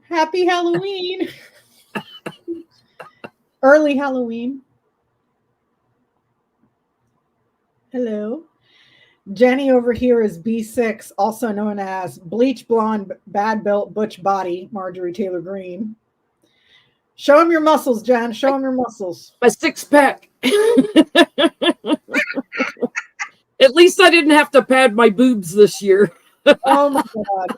Happy Halloween. Early Halloween. Hello. Jennie over here is B6, also known as bleach blonde, bad built, butch body, Marjorie Taylor Greene. Show him your muscles, Jen. Show him your muscles. My six-pack. At least I didn't have to pad my boobs this year. Oh my God.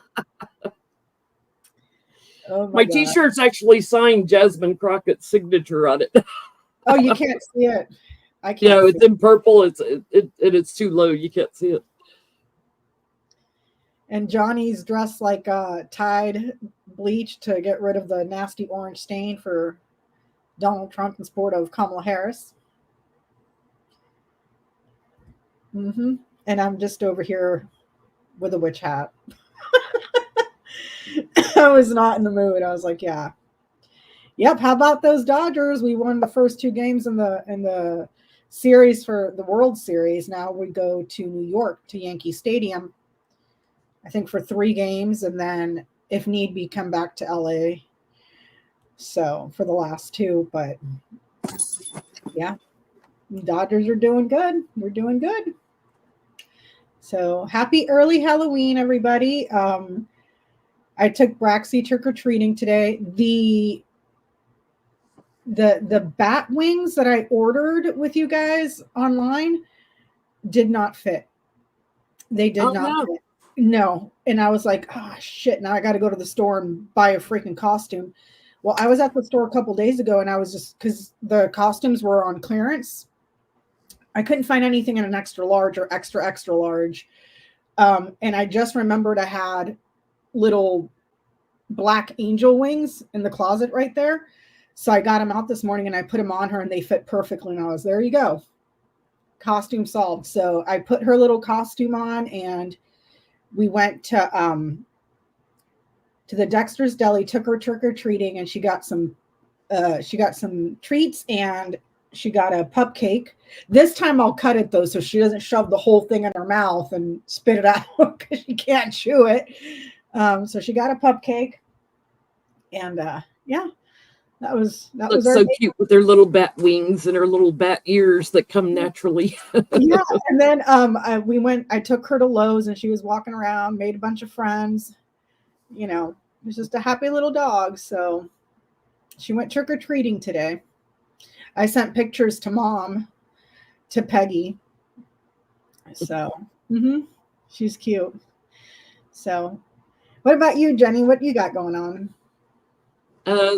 Oh my T-shirt's actually signed Jasmine Crockett's signature on it. Oh, you can't see it. I can't. Yeah, it's in purple. It's too low. You can't see it. And Johnny's dressed like Tide bleach to get rid of the nasty orange stain for Donald Trump in support of Kamala Harris. And I'm just over here with a witch hat. I was not in the mood. I was like, yeah. Yep, how about those Dodgers? We won the first 2 games in the series for the World Series. Now we go to New York to Yankee Stadium, I think for 3 games, and then if need be come back to LA. So for the last 2, but yeah, Dodgers are doing good. We're doing good. So happy early Halloween, everybody. I took Braxy trick-or-treating today. The bat wings that I ordered with you guys online did not fit. They did not fit. No. And I was like, oh, shit. Now I got to go to the store and buy a freaking costume. Well, I was at the store a couple days ago and I was just, because the costumes were on clearance. I couldn't find anything in an extra large or extra large. And I just remembered I had little black angel wings in the closet right there. So I got them out this morning and I put them on her and they fit perfectly. And I was, there you go. Costume solved. So I put her little costume on and we went to the Dexter's Deli, took her trick-or-treating, and she got some treats and she got a pup cake. This time I'll cut it though, so she doesn't shove the whole thing in her mouth and spit it out because she can't chew it. So she got a pup cake, and yeah, that was so cute with their little bat wings and her little bat ears that come naturally. Yeah, and then I took her to Lowe's and she was walking around, made a bunch of friends. You know, it was just a happy little dog. So she went trick-or-treating today. I sent pictures to Mom, to Peggy. So she's cute. So what about you, Jennie? What you got going on?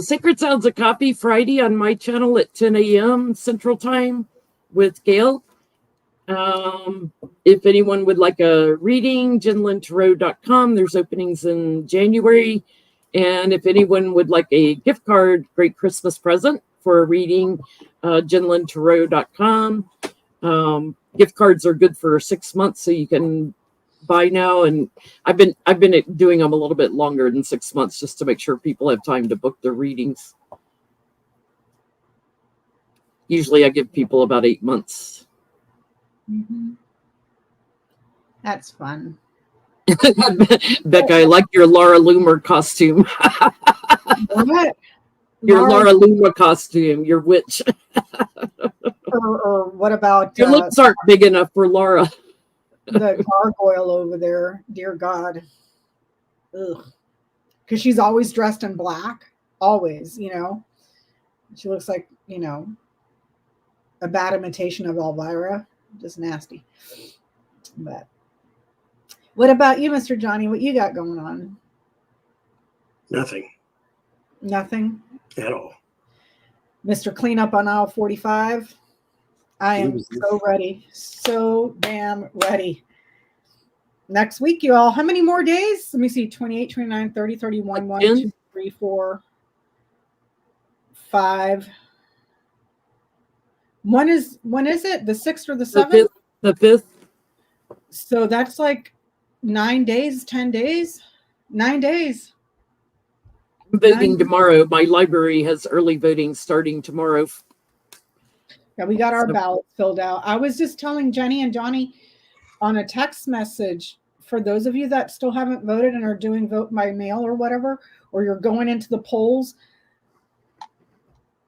Sacred Sounds of Coffee Friday on my channel at 10 a.m. Central Time with Gail. If anyone would like a reading, jenlintarot.com. There's openings in January. And if anyone would like a gift card, great Christmas present for a reading, jenlintarot.com. Gift cards are good for 6 months, so you can buy now. And I've been doing them a little bit longer than 6 months just to make sure people have time to book their readings. Usually I give people about 8 months. That's fun. Becca, I like your Laura Loomer costume. What? Your Laura Loomer costume, your witch. or what about your lips aren't big enough for Laura? The gargoyle over there, dear God. Ugh. Because she's always dressed in black. Always, you know. She looks like, you know, a bad imitation of Elvira. Just nasty. But what about you, Mr. Johnie? What you got going on? Nothing. Nothing? At all. Mr. Cleanup on aisle 45. I am so ready. So damn ready. Next week, you all. How many more days? Let me see. 28, 29, 30, 31, 1, 2, 3, 4, 5. When is it? The 6th or the 7th? The 5th. So that's like 9 days, 10 days, 9 days. Voting tomorrow. My library has early voting starting tomorrow. Yeah, we got our ballots filled out. I was just telling Jennie and Johnie, on a text message for those of you that still haven't voted and are doing vote by mail or whatever, or you're going into the polls,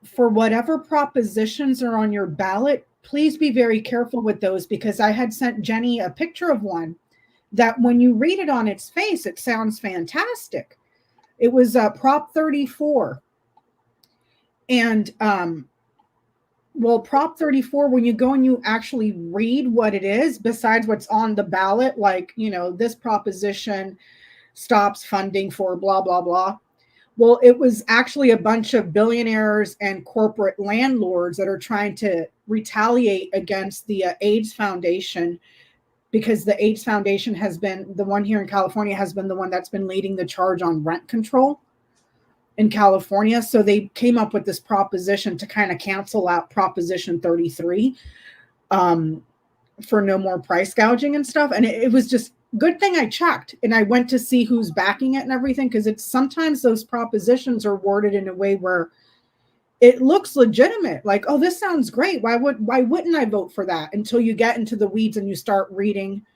for whatever propositions are on your ballot, please be very careful with those, because I had sent Jennie a picture of one that when you read it on its face, it sounds fantastic. It was Prop 34. And well, Prop 34, when you go and you actually read what it is, besides what's on the ballot, like, you know, this proposition stops funding for blah, blah, blah. Well, it was actually a bunch of billionaires and corporate landlords that are trying to retaliate against the AIDS Foundation, because the AIDS Foundation has been, the one here in California has been the one that's been leading the charge on rent control in California. So they came up with this proposition to kind of cancel out Proposition 33 for no more price gouging and stuff. And it was just good thing I checked and I went to see who's backing it and everything, because it's sometimes those propositions are worded in a way where it looks legitimate. Like, oh, this sounds great. Why wouldn't I vote for that? Until you get into the weeds and you start reading,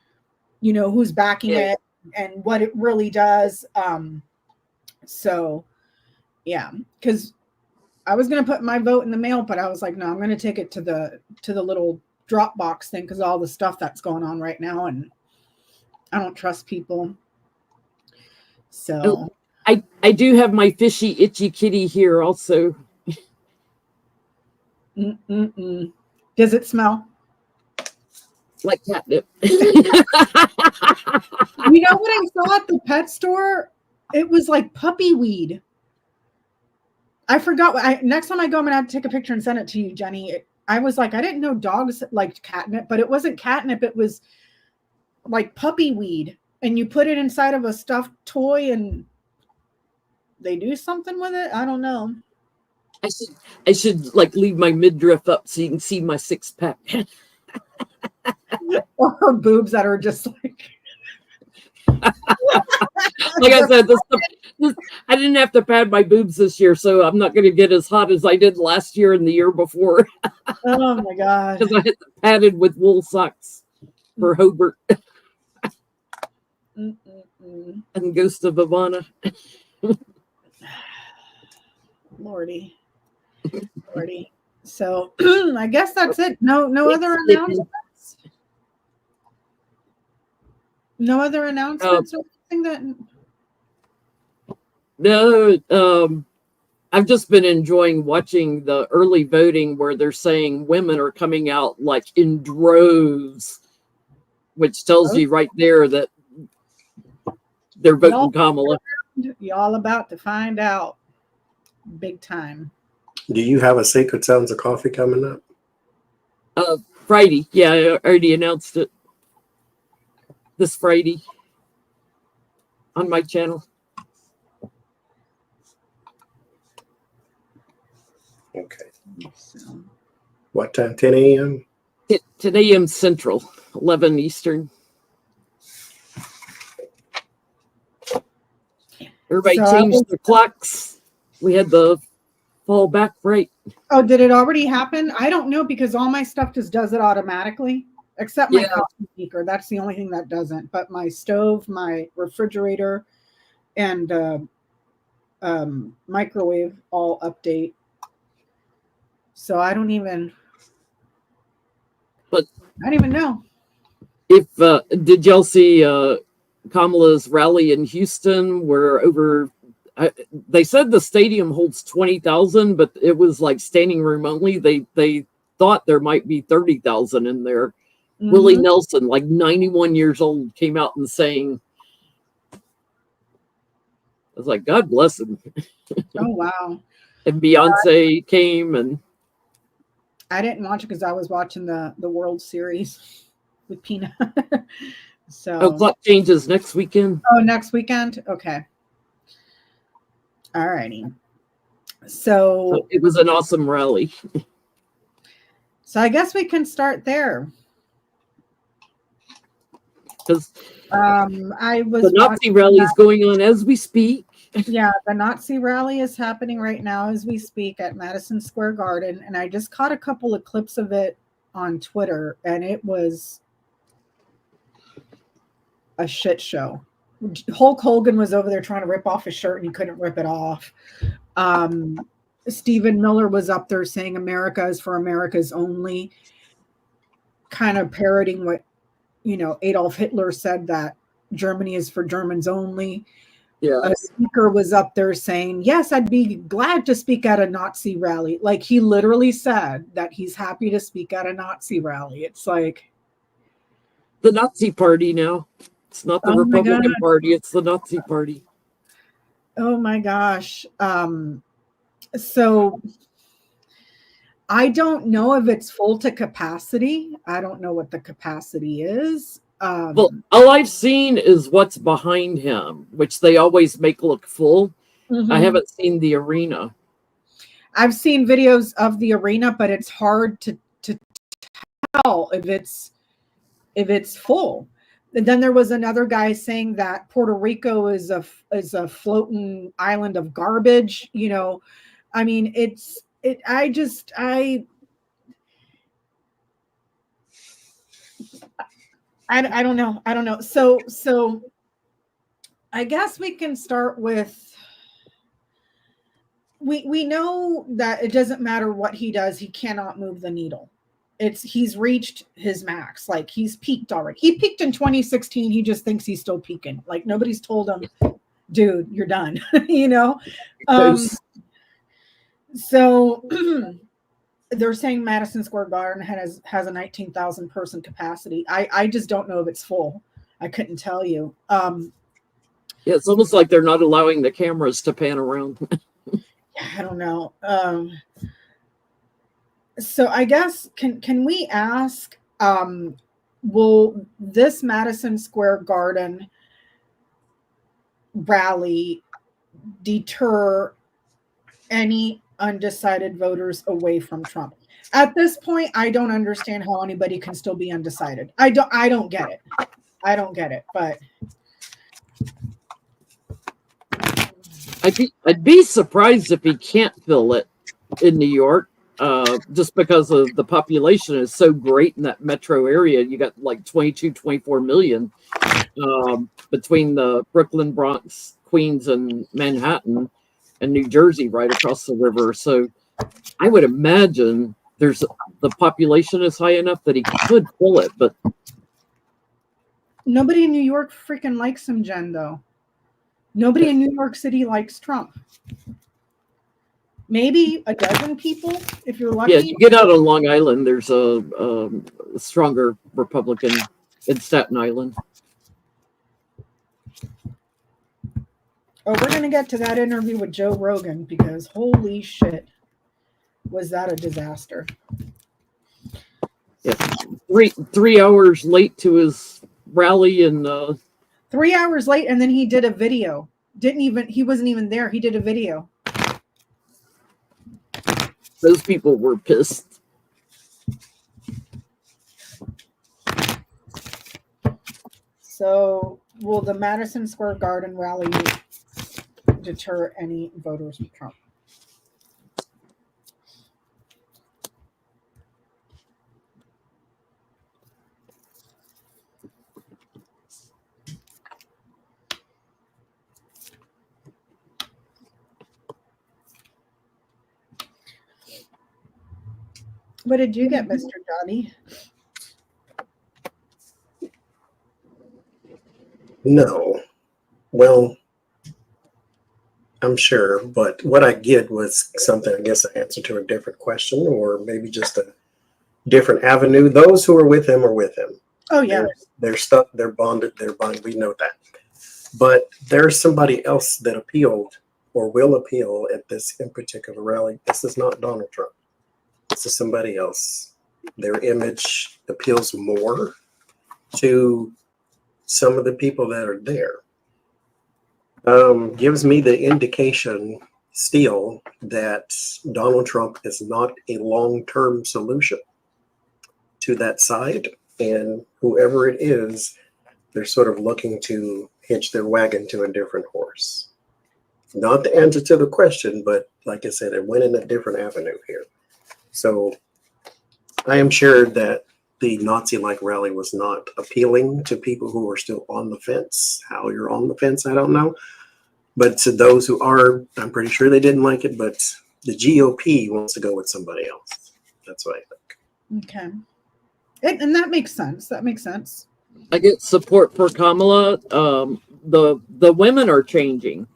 you know, who's backing it and what it really does. So yeah, because I was going to put my vote in the mail, but I was like, no, I'm going to take it to the little Dropbox thing, because all the stuff that's going on right now, and I don't trust people. So I do have my fishy itchy kitty here also. Does it smell like catnip? You know what I saw at the pet store? It was like puppy weed. I forgot. Next time I go, I'm gonna have to take a picture and send it to you, Jennie. I was like, I didn't know dogs liked catnip, but it wasn't catnip. It was like puppy weed, and you put it inside of a stuffed toy, and they do something with it. I don't know. I should like leave my midriff up so you can see my six pack. Or her boobs that are just like. Like I said, I didn't have to pad my boobs this year, so I'm not going to get as hot as I did last year and the year before. Oh my god! Because I had padded with wool socks for Hobart and Ghost of Ivana. Lordy. So I guess that's it. No other announcements. No other announcements or anything that. No, I've just been enjoying watching the early voting where they're saying women are coming out like in droves, which tells you right there that they're voting Kamala. Y'all about to find out big time. Do you have a Sacred Sounds of Coffee coming up? Friday. Yeah, I already announced it. This Friday on my channel. Okay. So, what time? 10 a.m.? 10 a.m. Central, 11 Eastern. Everybody changed their clocks. We had the fall back right. Oh, did it already happen? I don't know, because all my stuff just does it automatically. Except my coffee maker. That's the only thing that doesn't. But my stove, my refrigerator, and microwave all update. So I don't even know. If did y'all see Kamala's rally in Houston where over they said the stadium holds 20,000, but it was like standing room only. They thought there might be 30,000 in there. Mm-hmm. Willie Nelson, like 91 years old, came out and saying, I was like, God bless him. Oh, wow. And Beyonce came, and I didn't watch it because I was watching the World Series with Peanut. So clock changes next weekend. Oh, next weekend? Okay. All righty. So it was an awesome rally. So I guess we can start there. Because the Nazi rally is going on as we speak. Yeah, the Nazi rally is happening right now as we speak at Madison Square Garden, and I just caught a couple of clips of it on Twitter, and it was a shit show. Hulk Hogan was over there trying to rip off his shirt and he couldn't rip it off. Stephen Miller was up there saying America is for Americans only, kind of parroting what, Adolf Hitler said, that Germany is for Germans only. Yeah. A speaker was up there saying, yes, I'd be glad to speak at a Nazi rally. Like, he literally said that he's happy to speak at a Nazi rally. It's like the Nazi party now. It's not the Republican Party, it's the Nazi party. Oh my gosh. So I don't know if it's full to capacity. I don't know what the capacity is. Well, all I've seen is what's behind him, which they always make look full. Mm-hmm. I haven't seen the arena. I've seen videos of the arena, but it's hard to tell if it's full. And then there was another guy saying that Puerto Rico is a floating island of garbage. I mean, I don't know. I don't know. So I guess we can start with, we know that it doesn't matter what he does, he cannot move the needle. He's reached his max. Like, he's peaked already. He peaked in 2016. He just thinks he's still peaking. Like, nobody's told him, dude, you're done. So they're saying Madison Square Garden has a 19,000 person capacity. I just don't know if it's full. I couldn't tell you. Yeah, it's almost like they're not allowing the cameras to pan around. I don't know. So I guess can we ask, will this Madison Square Garden rally deter any undecided voters away from Trump? At this point, I don't understand how anybody can still be undecided. I don't get it. I don't get it, but I'd be surprised if he can't fill it in New York, just because of the population is so great in that metro area. You got like 22, 24 million between the Brooklyn, Bronx, Queens, and Manhattan, and New Jersey right across the river. So I would imagine the population is high enough that he could fill it, but nobody in New York freaking likes him, Jen, though. Nobody in New York City likes Trump. Maybe a dozen people, if you're lucky. Yeah, you get out on Long Island, there's a stronger Republican in Staten Island. Oh, we're going to get to that interview with Joe Rogan, because holy shit, was that a disaster. Yeah. Three hours late to his rally, and 3 hours late, and then he did a video. He wasn't even there. He did a video. Those people were pissed. So will the Madison Square Garden rally deter any voters from Trump? What did you get, Mr. Johnie? No. Well, I'm sure, but what I get was something, I guess, an answer to a different question, or maybe just a different avenue. Those who are with him are with him. Oh, yeah. They're stuck, they're bonded, we know that. But there's somebody else that appealed or will appeal at this in particular rally. This is not Donald Trump. This is somebody else. Their image appeals more to some of the people that are there. Gives me the indication still that Donald Trump is not a long-term solution to that side. And whoever it is, they're sort of looking to hitch their wagon to a different horse. Not the answer to the question, but like I said, it went in a different avenue here. So I am sure that the Nazi-like rally was not appealing to people who are still on the fence. How you're on the fence, I don't know. But to those who are, I'm pretty sure they didn't like it, but the GOP wants to go with somebody else. That's what I think. Okay. And that makes sense. That makes sense. I get support for Kamala. The women are changing.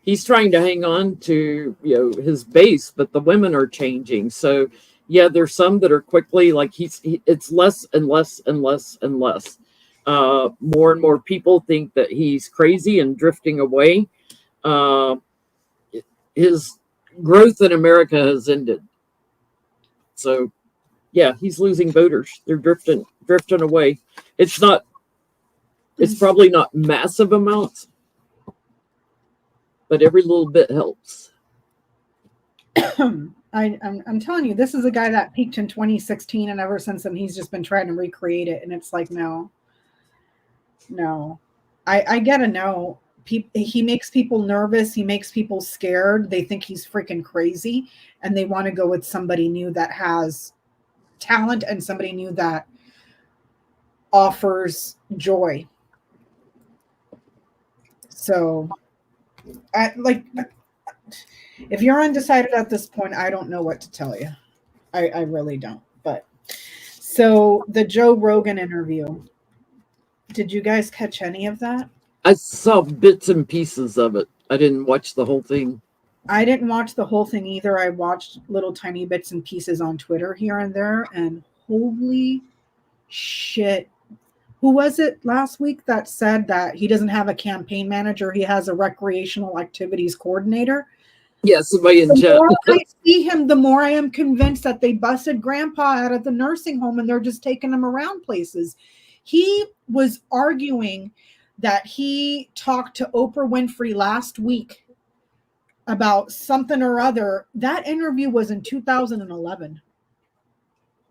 He's trying to hang on to his base, but the women are changing. So yeah, there's some that are quickly like it's less and less and less and less. More and more people think that he's crazy and drifting away. His growth in America has ended. So yeah, he's losing voters. They're drifting away. It's probably not massive amounts, but every little bit helps. I'm telling you, this is a guy that peaked in 2016, and ever since then, he's just been trying to recreate it. And it's like, no. I gotta know. He makes people nervous. He makes people scared. They think he's freaking crazy, and they want to go with somebody new that has talent and somebody new that offers joy. So, if you're undecided at this point, I don't know what to tell you. I really don't. But so the Joe Rogan interview, did you guys catch any of that? I saw bits and pieces of it. I didn't watch the whole thing. I didn't watch the whole thing either. I watched little tiny bits and pieces on Twitter here and there, and holy shit. Who was it last week that said that he doesn't have a campaign manager? He has a recreational activities coordinator. Yeah, somebody in chat. The more I see him, the more I am convinced that they busted Grandpa out of the nursing home and they're just taking him around places. He was arguing that he talked to Oprah Winfrey last week about something or other. That interview was in 2011.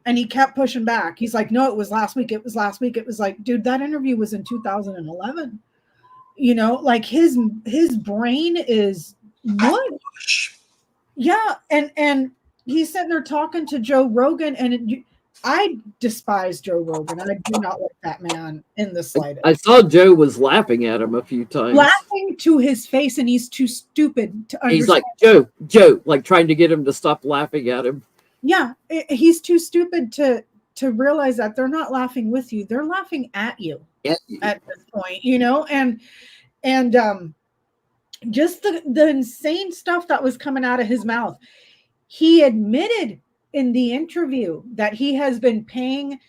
And he kept pushing back. He's like, no, it was last week. It was last week. It was like, dude, that interview was in 2011. Like his brain is what? Yeah. And he's sitting there talking to Joe Rogan, and I despise Joe Rogan. I do not like that man in the slightest. I saw Joe was laughing at him a few times. Laughing to his face, and he's too stupid to understand. He's like, Joe, like trying to get him to stop laughing at him. Yeah, he's too stupid to realize that they're not laughing with you. They're laughing at you at this point, and just the insane stuff that was coming out of his mouth. He admitted in the interview that he has been paying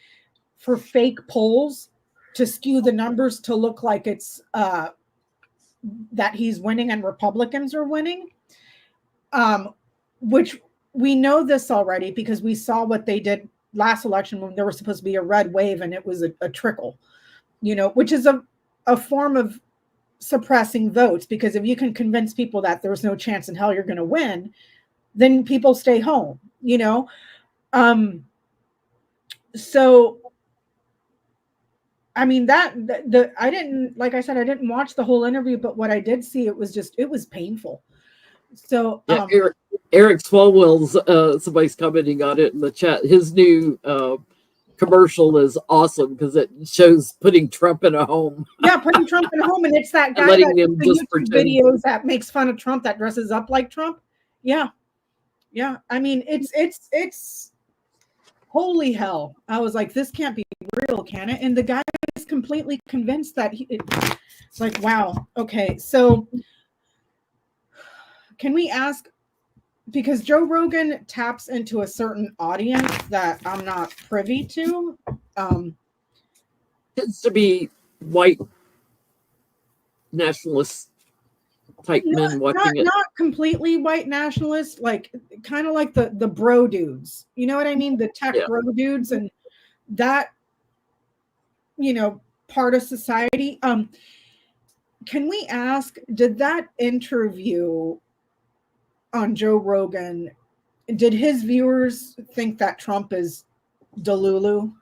for fake polls to skew the numbers to look like it's that he's winning and Republicans are winning, which we know this already because we saw what they did last election when there was supposed to be a red wave and it was a trickle, which is a form of suppressing votes, because if you can convince people that there's no chance in hell you're going to win, then people stay home, So, I mean, I didn't, like I said, I didn't watch the whole interview, but what I did see, it was painful. So, yeah, Eric Swalwell's, somebody's commenting on it in the chat. His new commercial is awesome because it shows putting Trump in a home. Yeah, putting Trump in a home, and it's that guy letting that him just YouTube videos that makes fun of Trump, that dresses up like Trump. Yeah. I mean, it's holy hell. I was like, this can't be real, can it? And the guy is completely convinced that it's like, wow. Okay, so can we ask? Because Joe Rogan taps into a certain audience that I'm not privy to. Tends to be white nationalist type men watching it. Not completely white nationalists, like kind of like the bro dudes. You know what I mean? The tech bro dudes and that, part of society. Can we ask, did that interview on Joe Rogan, did his viewers think that Trump is Delulu?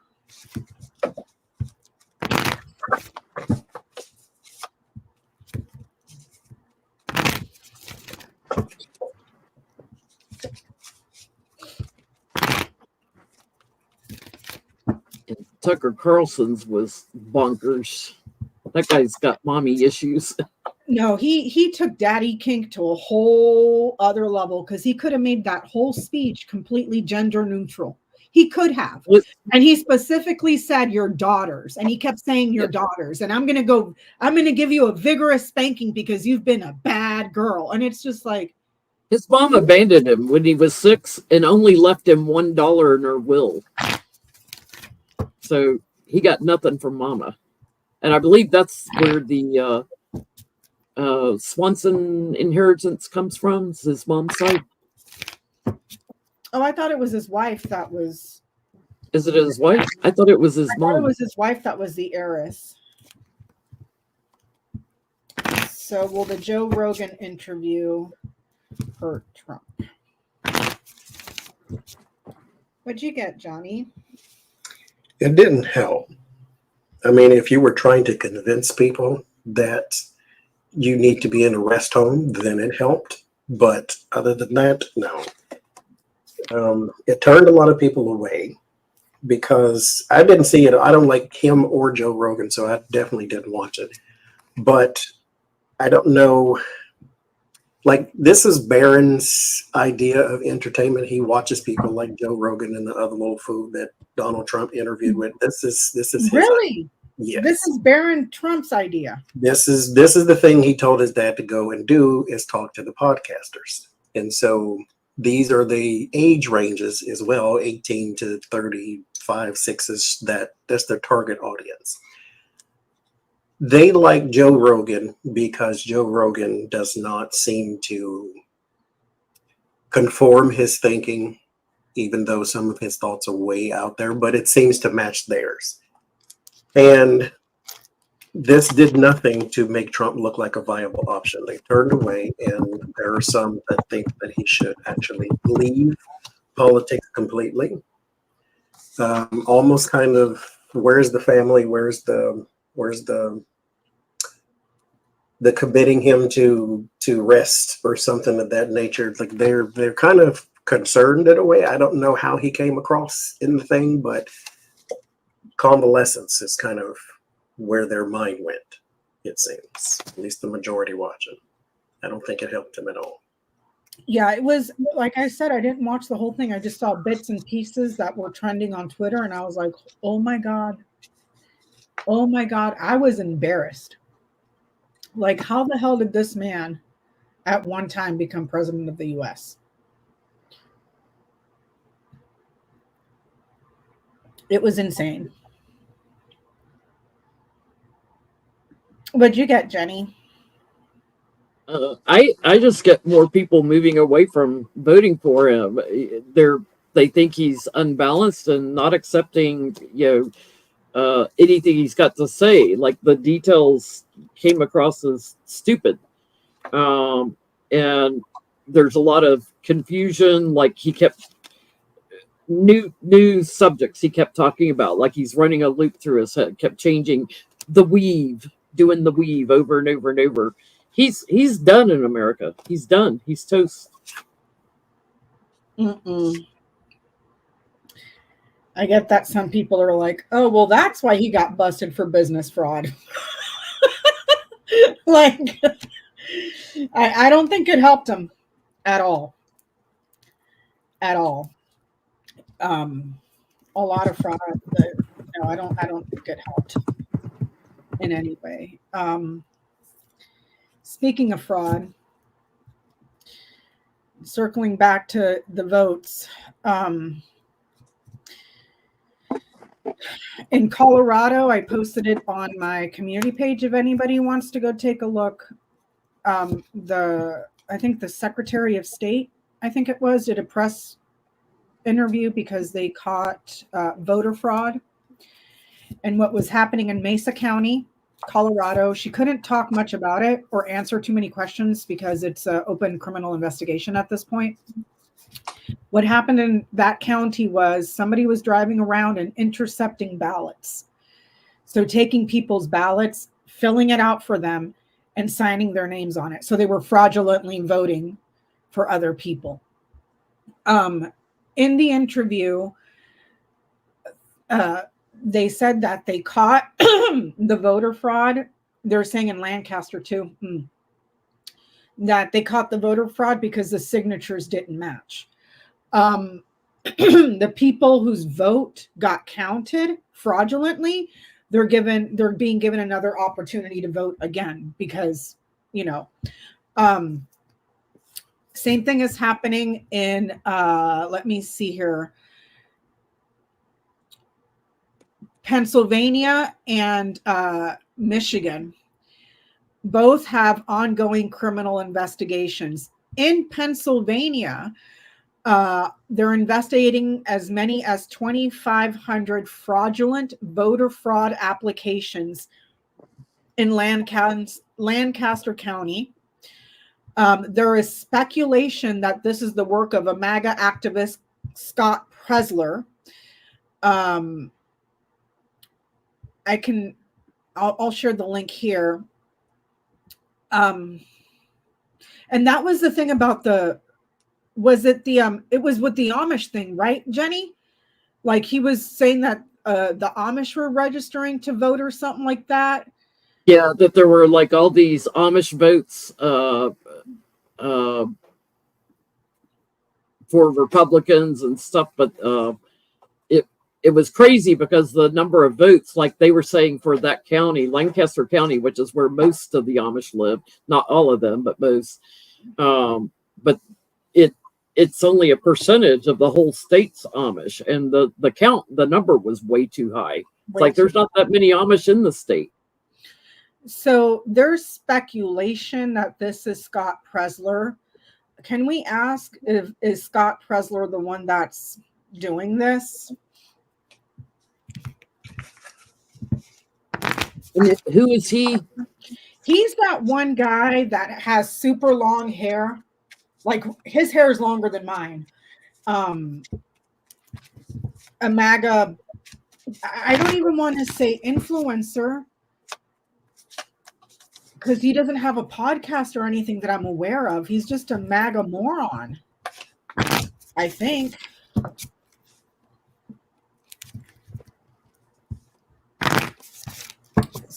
Tucker Carlson's was bonkers. That guy's got mommy issues. No, he took Daddy Kink to a whole other level because he could have made that whole speech completely gender neutral. He could have. And he specifically said your daughters. And he kept saying your daughters. And I'm going to give you a vigorous spanking because you've been a bad girl. And it's just like. His mom abandoned him when he was 6 and only left him $1 in her will. So he got nothing from mama. And I believe that's where the Swanson inheritance comes from. It's his mom's side. Oh, I thought it was his wife that was. Is it his wife? I thought it was his mom. It was his wife that was the heiress. So will the Joe Rogan interview hurt Trump? What'd you get, Johnny? It didn't help. I mean, if you were trying to convince people that you need to be in a rest home, then it helped. But other than that, no. It turned a lot of people away because I didn't see it. I don't like him or Joe Rogan, so I definitely didn't watch it. But I don't know. Like, this is Barron's idea of entertainment. He watches people like Joe Rogan and the other little fool that Donald Trump interviewed with. This is his really idea. Yes. This is Barron Trump's idea. This is the thing he told his dad to go and do, is talk to the podcasters. And so these are the age ranges as well, 18 to 35, 6-ish, that's their target audience. They like Joe Rogan because Joe Rogan does not seem to conform his thinking, even though some of his thoughts are way out there, but it seems to match theirs. And this did nothing to make Trump look like a viable option. They turned away, and there are some that think that he should actually leave politics completely. Almost kind of, where's the family? Where's the committing him to rest or something of that nature? Like they're kind of concerned in a way. I don't know how he came across in the thing, but convalescence is kind of where their mind went, it seems. At least the majority watching. I don't think it helped him at all. Yeah, it was, like I said, I didn't watch the whole thing. I just saw bits and pieces that were trending on Twitter, and I was like, oh my God. Oh my God. I was embarrassed. Like, how the hell did this man at one time become president of the US? It was insane. What'd you get, Jenny? I just get more people moving away from voting for him. They think he's unbalanced and not accepting, anything he's got to say. Like, the details came across as stupid, and there's a lot of confusion. Like, he kept new subjects he kept talking about, like he's running a loop through his head, kept changing doing the weave over and over and over. He's done in America. He's done. He's toast. I get that some people are like, oh, well, that's why he got busted for business fraud. Like, I don't think it helped him at all. At all. A lot of fraud. No, I don't think it helped in any way. Speaking of fraud, circling back to the votes, in Colorado, I posted it on my community page if anybody wants to go take a look. I think the Secretary of State, did a press interview because they caught voter fraud and what was happening in Mesa County, Colorado. She couldn't talk much about it or answer too many questions because it's an open criminal investigation at this point. What happened in that county was somebody was driving around and intercepting ballots. So taking people's ballots, filling it out for them, and signing their names on it. So they were fraudulently voting for other people. In the interview, They said that they caught the voter fraud. They're saying in Lancaster too, that they caught the voter fraud because the signatures didn't match. The people whose vote got counted fraudulently, they're being given another opportunity to vote again because, same thing is happening in, let me see here, Pennsylvania and Michigan. Both have ongoing criminal investigations. In Pennsylvania, they're investigating as many as 2,500 fraudulent voter fraud applications in Lancaster County. There is speculation that this is the work of a MAGA activist, Scott Presler. I'll share the link here. And that was the thing about it was with the Amish thing, right, Jennie? Like he was saying that the Amish were registering to vote or something like that. Yeah, that there were like all these Amish votes for Republicans and stuff, but it was crazy because the number of votes, like they were saying for that county, Lancaster County, which is where most of the Amish live, not all of them, but most. But it's only a percentage of the whole state's Amish, and the number was way too high. It's like there's not that many Amish in the state. So there's speculation that this is Scott Presler. Can we ask is Scott Presler the one that's doing this? And who is he? He's that one guy that has super long hair. Like his hair is longer than mine. A MAGA, I don't even want to say influencer, because he doesn't have a podcast or anything that I'm aware of. He's just a MAGA moron, I think.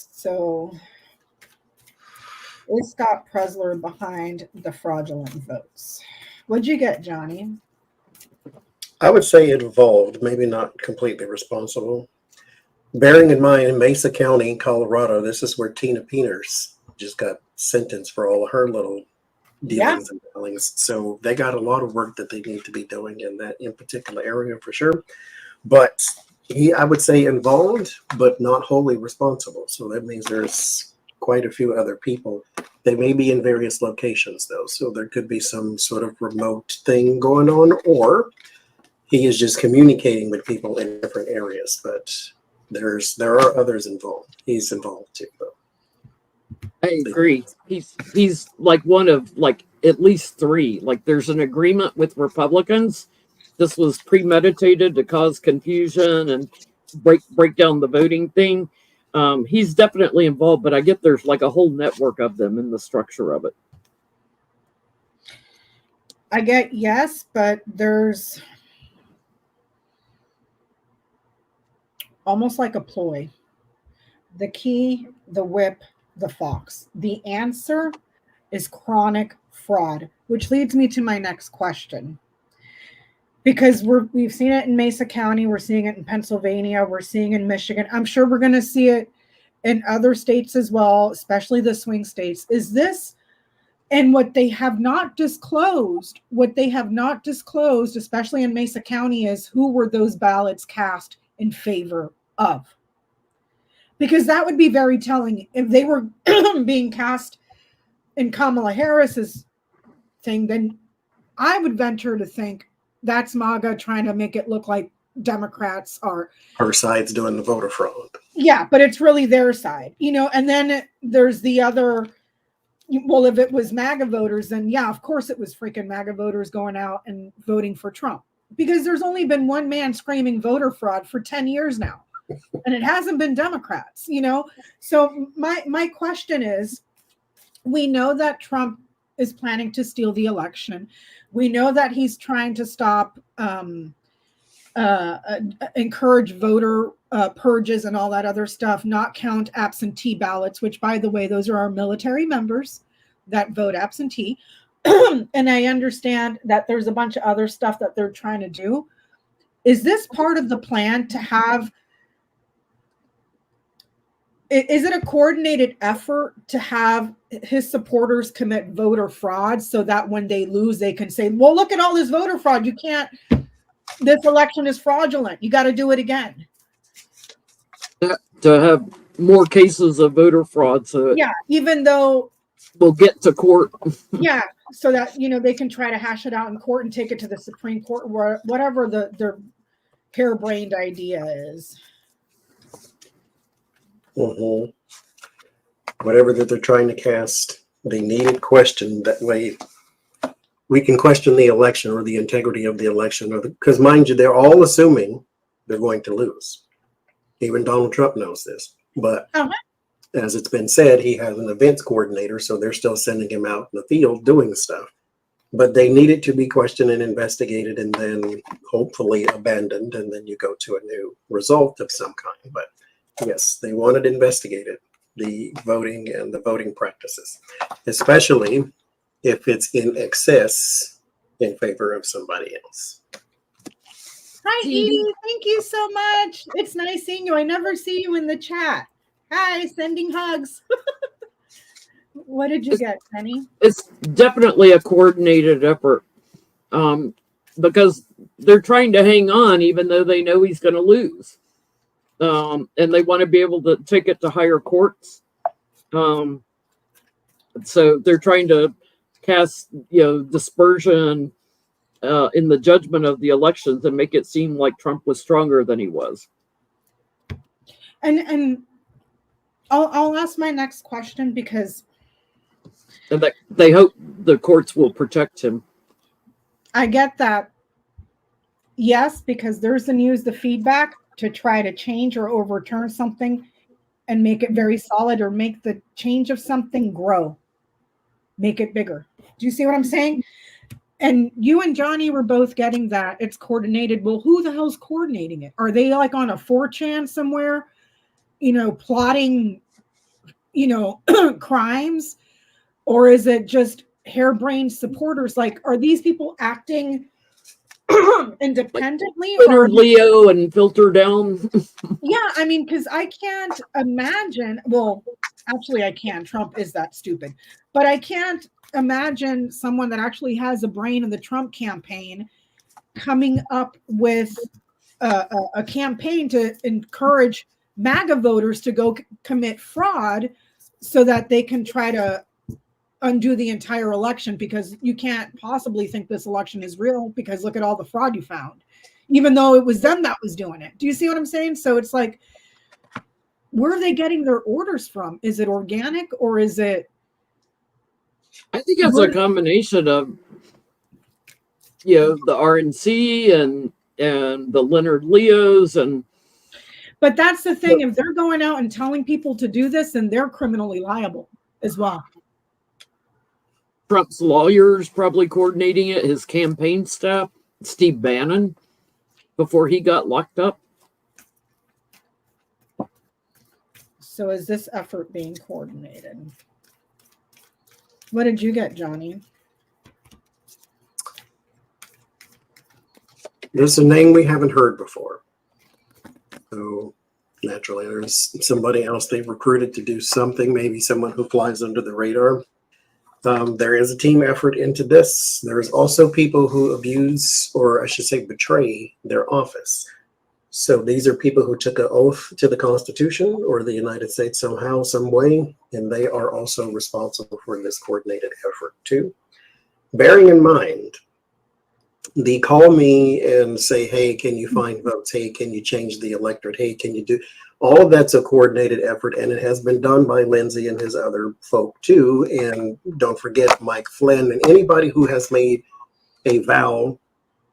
So is Scott Presler behind the fraudulent votes? What'd you get, Johnny? I would say involved, maybe not completely responsible. Bearing in mind, Mesa County, Colorado, this is where Tina Peters just got sentenced for all of her little dealings and dealings. So they got a lot of work that they need to be doing in that in particular area for sure. But I would say involved, but not wholly responsible. So that means there's quite a few other people. They may be in various locations though. So there could be some sort of remote thing going on, or he is just communicating with people in different areas. But there are others involved. He's involved too, though. I agree. He's like one of like at least three. Like there's an agreement with Republicans. This was premeditated to cause confusion and break down the voting thing. He's definitely involved, but I get there's like a whole network of them in the structure of it. I get yes, but there's almost like a ploy. The key, the whip, the fox. The answer is chronic fraud, which leads me to my next question. Because we've seen it in Mesa County, we're seeing it in Pennsylvania, we're seeing it in Michigan. I'm sure we're going to see it in other states as well, especially the swing states. Is this, and what they have not disclosed, especially in Mesa County, is who were those ballots cast in favor of? Because that would be very telling. If they were being cast in Kamala Harris's thing, then I would venture to think that's MAGA trying to make it look like Democrats are. Her side's doing the voter fraud. Yeah, but it's really their side, and then there's the other, well, if it was MAGA voters, then yeah, of course it was freaking MAGA voters going out and voting for Trump. Because there's only been one man screaming voter fraud for 10 years now. And it hasn't been Democrats, So my question is, we know that Trump is planning to steal the election. We know that he's trying to stop encourage voter purges and all that other stuff, not count absentee ballots, which, by the way, those are our military members that vote absentee. And I understand that there's a bunch of other stuff that they're trying to do. Is this part of the plan to have, is it a coordinated effort to have his supporters commit voter fraud so that when they lose, they can say, well, look at all this voter fraud. You can't, this election is fraudulent. You got to do it again. To have more cases of voter fraud. So yeah, even though we'll get to court. Yeah, so that, you know, they can try to hash it out in court and take it to the Supreme Court, or whatever their harebrained idea is. Mm-hmm. Whatever that they're trying to cast, they need it questioned. That way we can question the election or the integrity of the election. Because mind you, they're all assuming they're going to lose. Even Donald Trump knows this. But as it's been said, he has an events coordinator, so they're still sending him out in the field doing stuff. But they need it to be questioned and investigated and then hopefully abandoned, and then you go to a new result of some kind. But yes, they want it investigated, the voting and the voting practices, especially if it's in excess in favor of somebody else. Hi, Edie. Thank you so much. It's nice seeing you. I never see you in the chat. Hi, sending hugs. What did you get, Jennie? It's definitely a coordinated effort because they're trying to hang on even though they know he's going to lose. And they want to be able to take it to higher courts. So they're trying to cast, dispersion in the judgment of the elections and make it seem like Trump was stronger than he was. And I'll ask my next question because and that they hope the courts will protect him. I get that. Yes, because there's the feedback to try to change or overturn something and make it very solid, or make the change of something grow, make it bigger. Do you see what I'm saying? And you and Johnie were both getting that it's coordinated. Well, who the hell's coordinating it? Are they like on a 4chan somewhere, plotting, crimes? Or is it just harebrained supporters? Like, are these people acting independently? Like or Leo and filter down? Yeah, I mean, because I can't imagine. Well, actually, I can. Trump is that stupid. But I can't imagine someone that actually has a brain in the Trump campaign coming up with a campaign to encourage MAGA voters to go commit fraud so that they can try to undo the entire election, because you can't possibly think this election is real because look at all the fraud you found, even though it was them that was doing it. Do you see what I'm saying? So it's like, where are they getting their orders from? Is it organic or is it? I think it's a combination of, the RNC and the Leonard Leos and. But that's the thing. If they're going out and telling people to do this, then they're criminally liable as well. Trump's lawyers probably coordinating it, his campaign staff, Steve Bannon, before he got locked up. So is this effort being coordinated? What did you get, Johnie? There's a name we haven't heard before. So naturally, there's somebody else they've recruited to do something, maybe someone who flies under the radar. There is a team effort into this. There's also people who abuse, or I should say betray, their office. So these are people who took an oath to the Constitution or the United States somehow, some way, and they are also responsible for this coordinated effort too. Bearing in mind, the call me and say, hey, can you find votes? Hey, can you change the electorate? Hey, can you do? All of that's a coordinated effort, and it has been done by Lindsey and his other folk too. And don't forget Mike Flynn, and anybody who has made a vow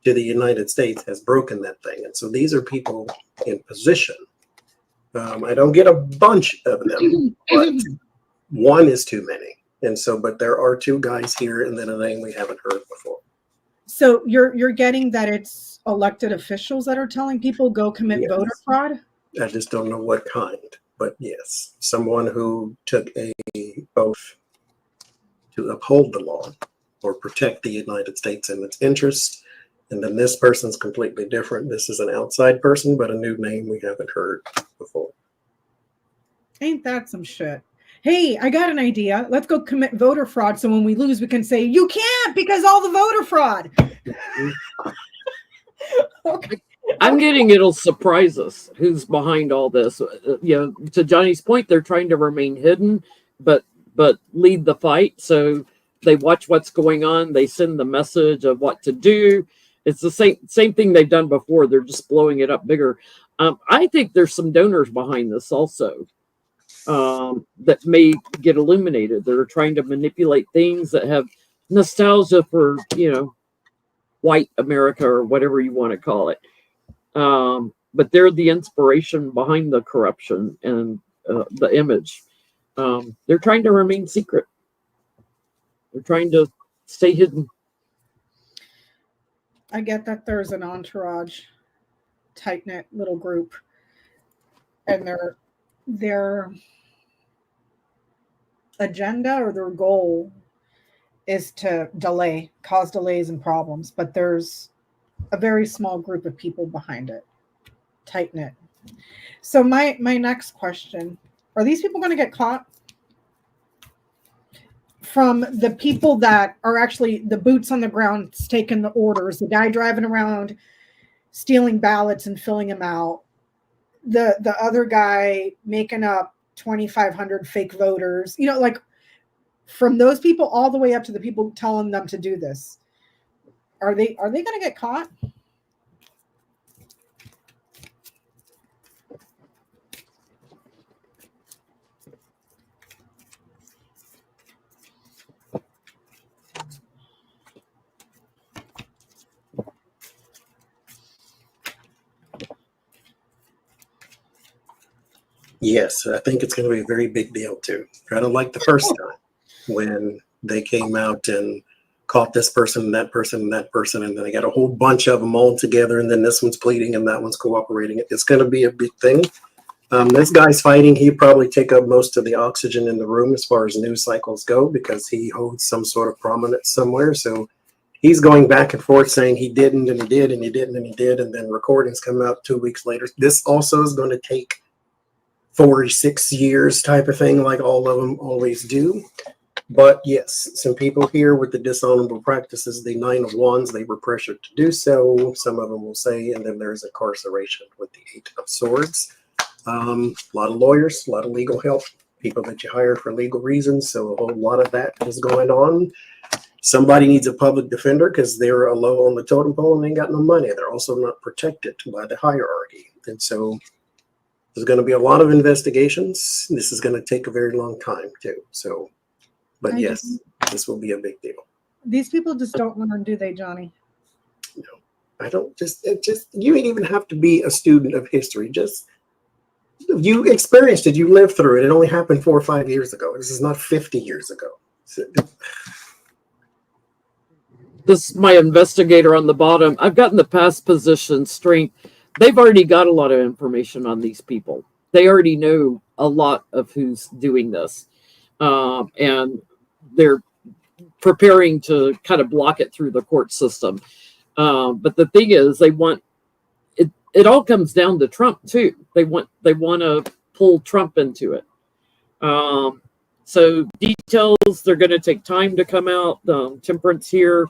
to the United States has broken that thing. And so these are people in position. I don't get a bunch of them, but one is too many. And so, but there are two guys here, and then a name we haven't heard before. So you're getting that it's elected officials that are telling people go commit Yes. voter fraud? I just don't know what kind, but yes, someone who took a oath to uphold the law or protect the United States and its interests. And then this person's completely different. This is an outside person, but a new name we haven't heard before. Ain't that some shit? Hey, I got an idea. Let's go commit voter fraud. So when we lose, we can say, you can't because all the voter fraud. Okay. I'm getting it'll surprise us who's behind all this. To Johnny's point, they're trying to remain hidden, but lead the fight. So they watch what's going on. They send the message of what to do. It's the same thing they've done before. They're just blowing it up bigger. I think there's some donors behind this also that may get illuminated. They're trying to manipulate things that have nostalgia for, white America or whatever you want to call it. But they're the inspiration behind the corruption and the image. They're trying to remain secret. They're trying to stay hidden. I get that there's an entourage, tight-knit little group, and their agenda or their goal is to cause delays and problems. But there's a very small group of people behind it, tight-knit. So my next question, are these people going to get caught? From the people that are actually the boots on the ground taking the orders, the guy driving around stealing ballots and filling them out, the other guy making up 2,500 fake voters, like from those people all the way up to the people telling them to do this. Are they going to get caught? Yes, I think it's going to be a very big deal too. Kind of like the first time when they came out and caught this person and that person and that person, and then they got a whole bunch of them all together, and then this one's pleading and that one's cooperating. It's going to be a big thing. This guy's fighting. He probably take up most of the oxygen in the room as far as news cycles go because he holds some sort of prominence somewhere. So he's going back and forth saying he didn't and he did and he didn't and he did, and then recordings come out 2 weeks later. This also is going to take 46 years type of thing, like all of them always do. But yes, some people here with the dishonorable practices, the 9 of Wands, they were pressured to do so. Some of them will say, and then there's incarceration with the 8 of Swords. A lot of lawyers, a lot of legal help, people that you hire for legal reasons. So a whole lot of that is going on. Somebody needs a public defender because they're low on the totem pole and they ain't got no money. They're also not protected by the hierarchy. And so there's going to be a lot of investigations. This is going to take a very long time too. So, but yes, this will be a big deal. These people just don't learn, do they, Johnny? No, I don't. You ain't even have to be a student of history. Just you experienced it. You lived through it. It only happened 4 or 5 years ago. This is not 50 years ago. So, this is my investigator on the bottom. I've gotten the past position strength. They've already got a lot of information on these people. They already know a lot of who's doing this. And they're preparing to kind of block it through the court system. But the thing is, they want it. It all comes down to Trump too. They want to pull Trump into it. So details, they're going to take time to come out. Temperance here.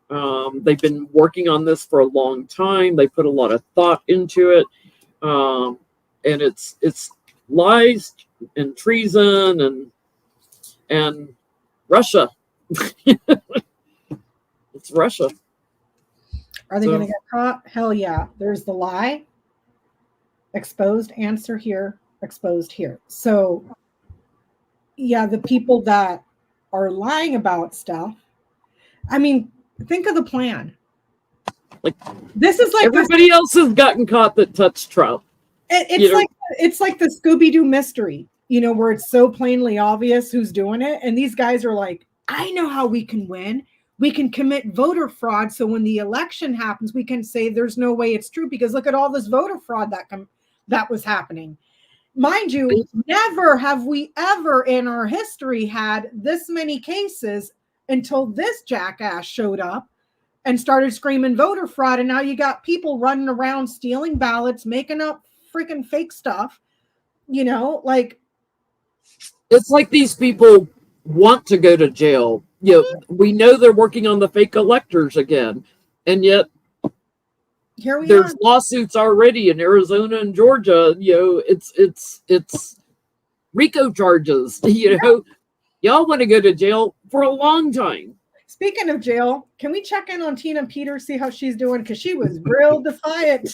They've been working on this for a long time. They put a lot of thought into it. And it's lies and treason and Russia. It's Russia. Are they going to get caught? Hell yeah. There's the lie. Exposed, answer here, exposed here. So yeah, the people that are lying about stuff, I mean, think of the plan. Like this is like everybody else has gotten caught that touched Trump. It's like the Scooby-Doo mystery, where it's so plainly obvious who's doing it. And these guys are like, I know how we can win. we can commit voter fraud. So when the election happens, we can say there's no way it's true because look at all this voter fraud that was happening. Mind you, never have we ever in our history had this many cases until this jackass showed up and started screaming voter fraud. And now you got people running around stealing ballots, making up freaking fake stuff, like. It's like these people want to go to jail. We know they're working on the fake electors again. And yet here we there's are. Lawsuits already in Arizona and Georgia. It's RICO charges. Y'all want to go to jail for a long time. Speaking of jail, can we check in on Tina Peters, see how she's doing? Because she was real defiant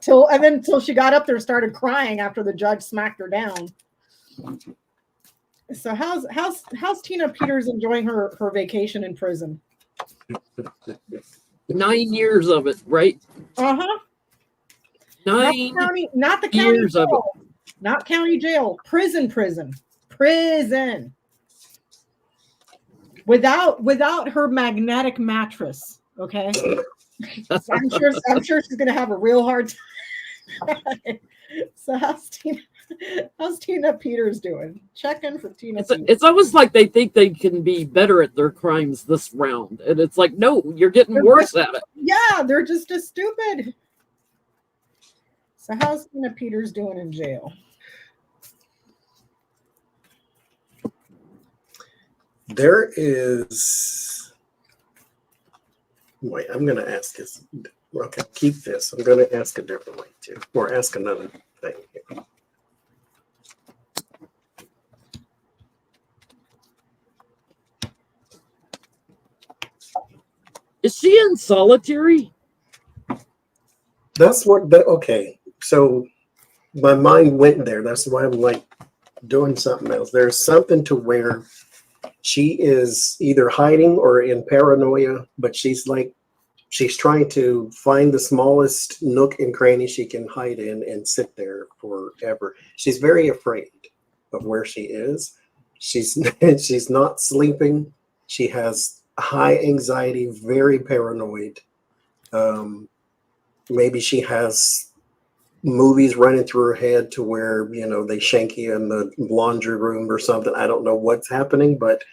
till she got up there and started crying after the judge smacked her down. So how's Tina Peters enjoying her vacation in prison? 9 years of it, right? 9 not the county years jail. of it. Not county jail. Prison. Without her magnetic mattress. Okay. I'm sure she's gonna have a real hard time. So how's Tina Peters doing? Check in for Tina Peters. It's almost like they think they can be better at their crimes this round. And it's like, no, you're getting worse at it. Yeah, they're just as stupid. So how's Tina Peters doing in jail? There is. Wait, I'm going to ask this. Okay, keep this. I'm going to ask a different way too, or ask another thing here. Is she in solitary? That's what. Okay, so my mind went there. That's why I'm like doing something else. There's something to where she is either hiding or in paranoia, but she's trying to find the smallest nook and cranny she can hide in and sit there forever. She's very afraid of where she is. She's not sleeping. She has high anxiety, very paranoid. Maybe she has movies running through her head to where, they shank you in the laundry room or something. I don't know what's happening, but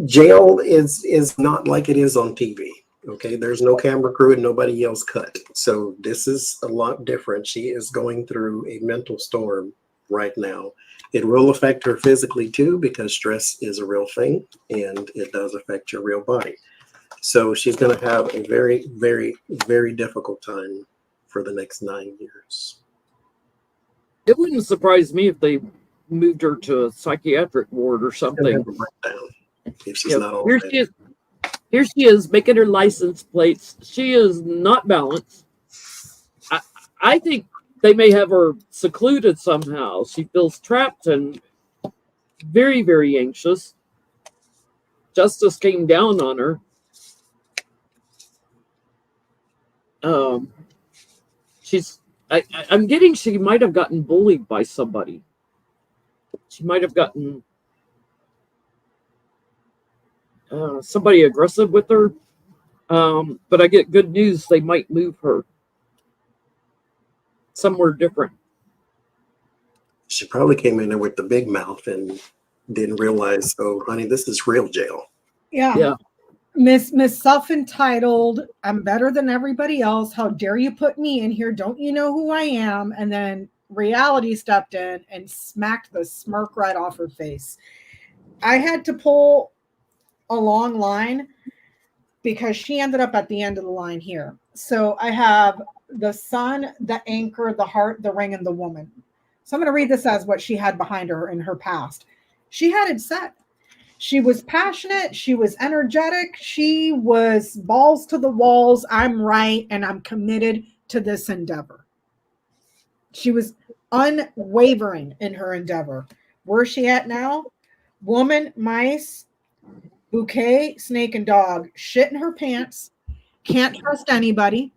jail is not like it is on TV. Okay, there's no camera crew and nobody yells cut. So this is a lot different. She is going through a mental storm right now. It will affect her physically too, because stress is a real thing and it does affect your real body. So she's going to have a very, very, very difficult time for the next 9 years. It wouldn't surprise me if they moved her to a psychiatric ward or something. If she's not all here she is making her license plates. She is not balanced. I think they may have her secluded somehow. She feels trapped and very, very anxious. Justice came down on her. I'm getting she might have gotten bullied by somebody. She might have gotten somebody aggressive with her. But I get good news. They might move her somewhere different. She probably came in there with the big mouth and didn't realize, oh, honey, this is real jail. Yeah. Miss Self-Entitled, I'm better than everybody else. How dare you put me in here? Don't you know who I am? And then reality stepped in and smacked the smirk right off her face. I had to pull a long line because she ended up at the end of the line here. So I have the sun, the anchor, the heart, the ring, and the woman. So I'm going to read this as what she had behind her in her past. She had it set. She was passionate. She was energetic. She was balls to the walls. I'm right, and I'm committed to this endeavor. She was unwavering in her endeavor. Where's she at now? Woman, mice, bouquet, snake, and dog. Shit in her pants. Can't trust anybody.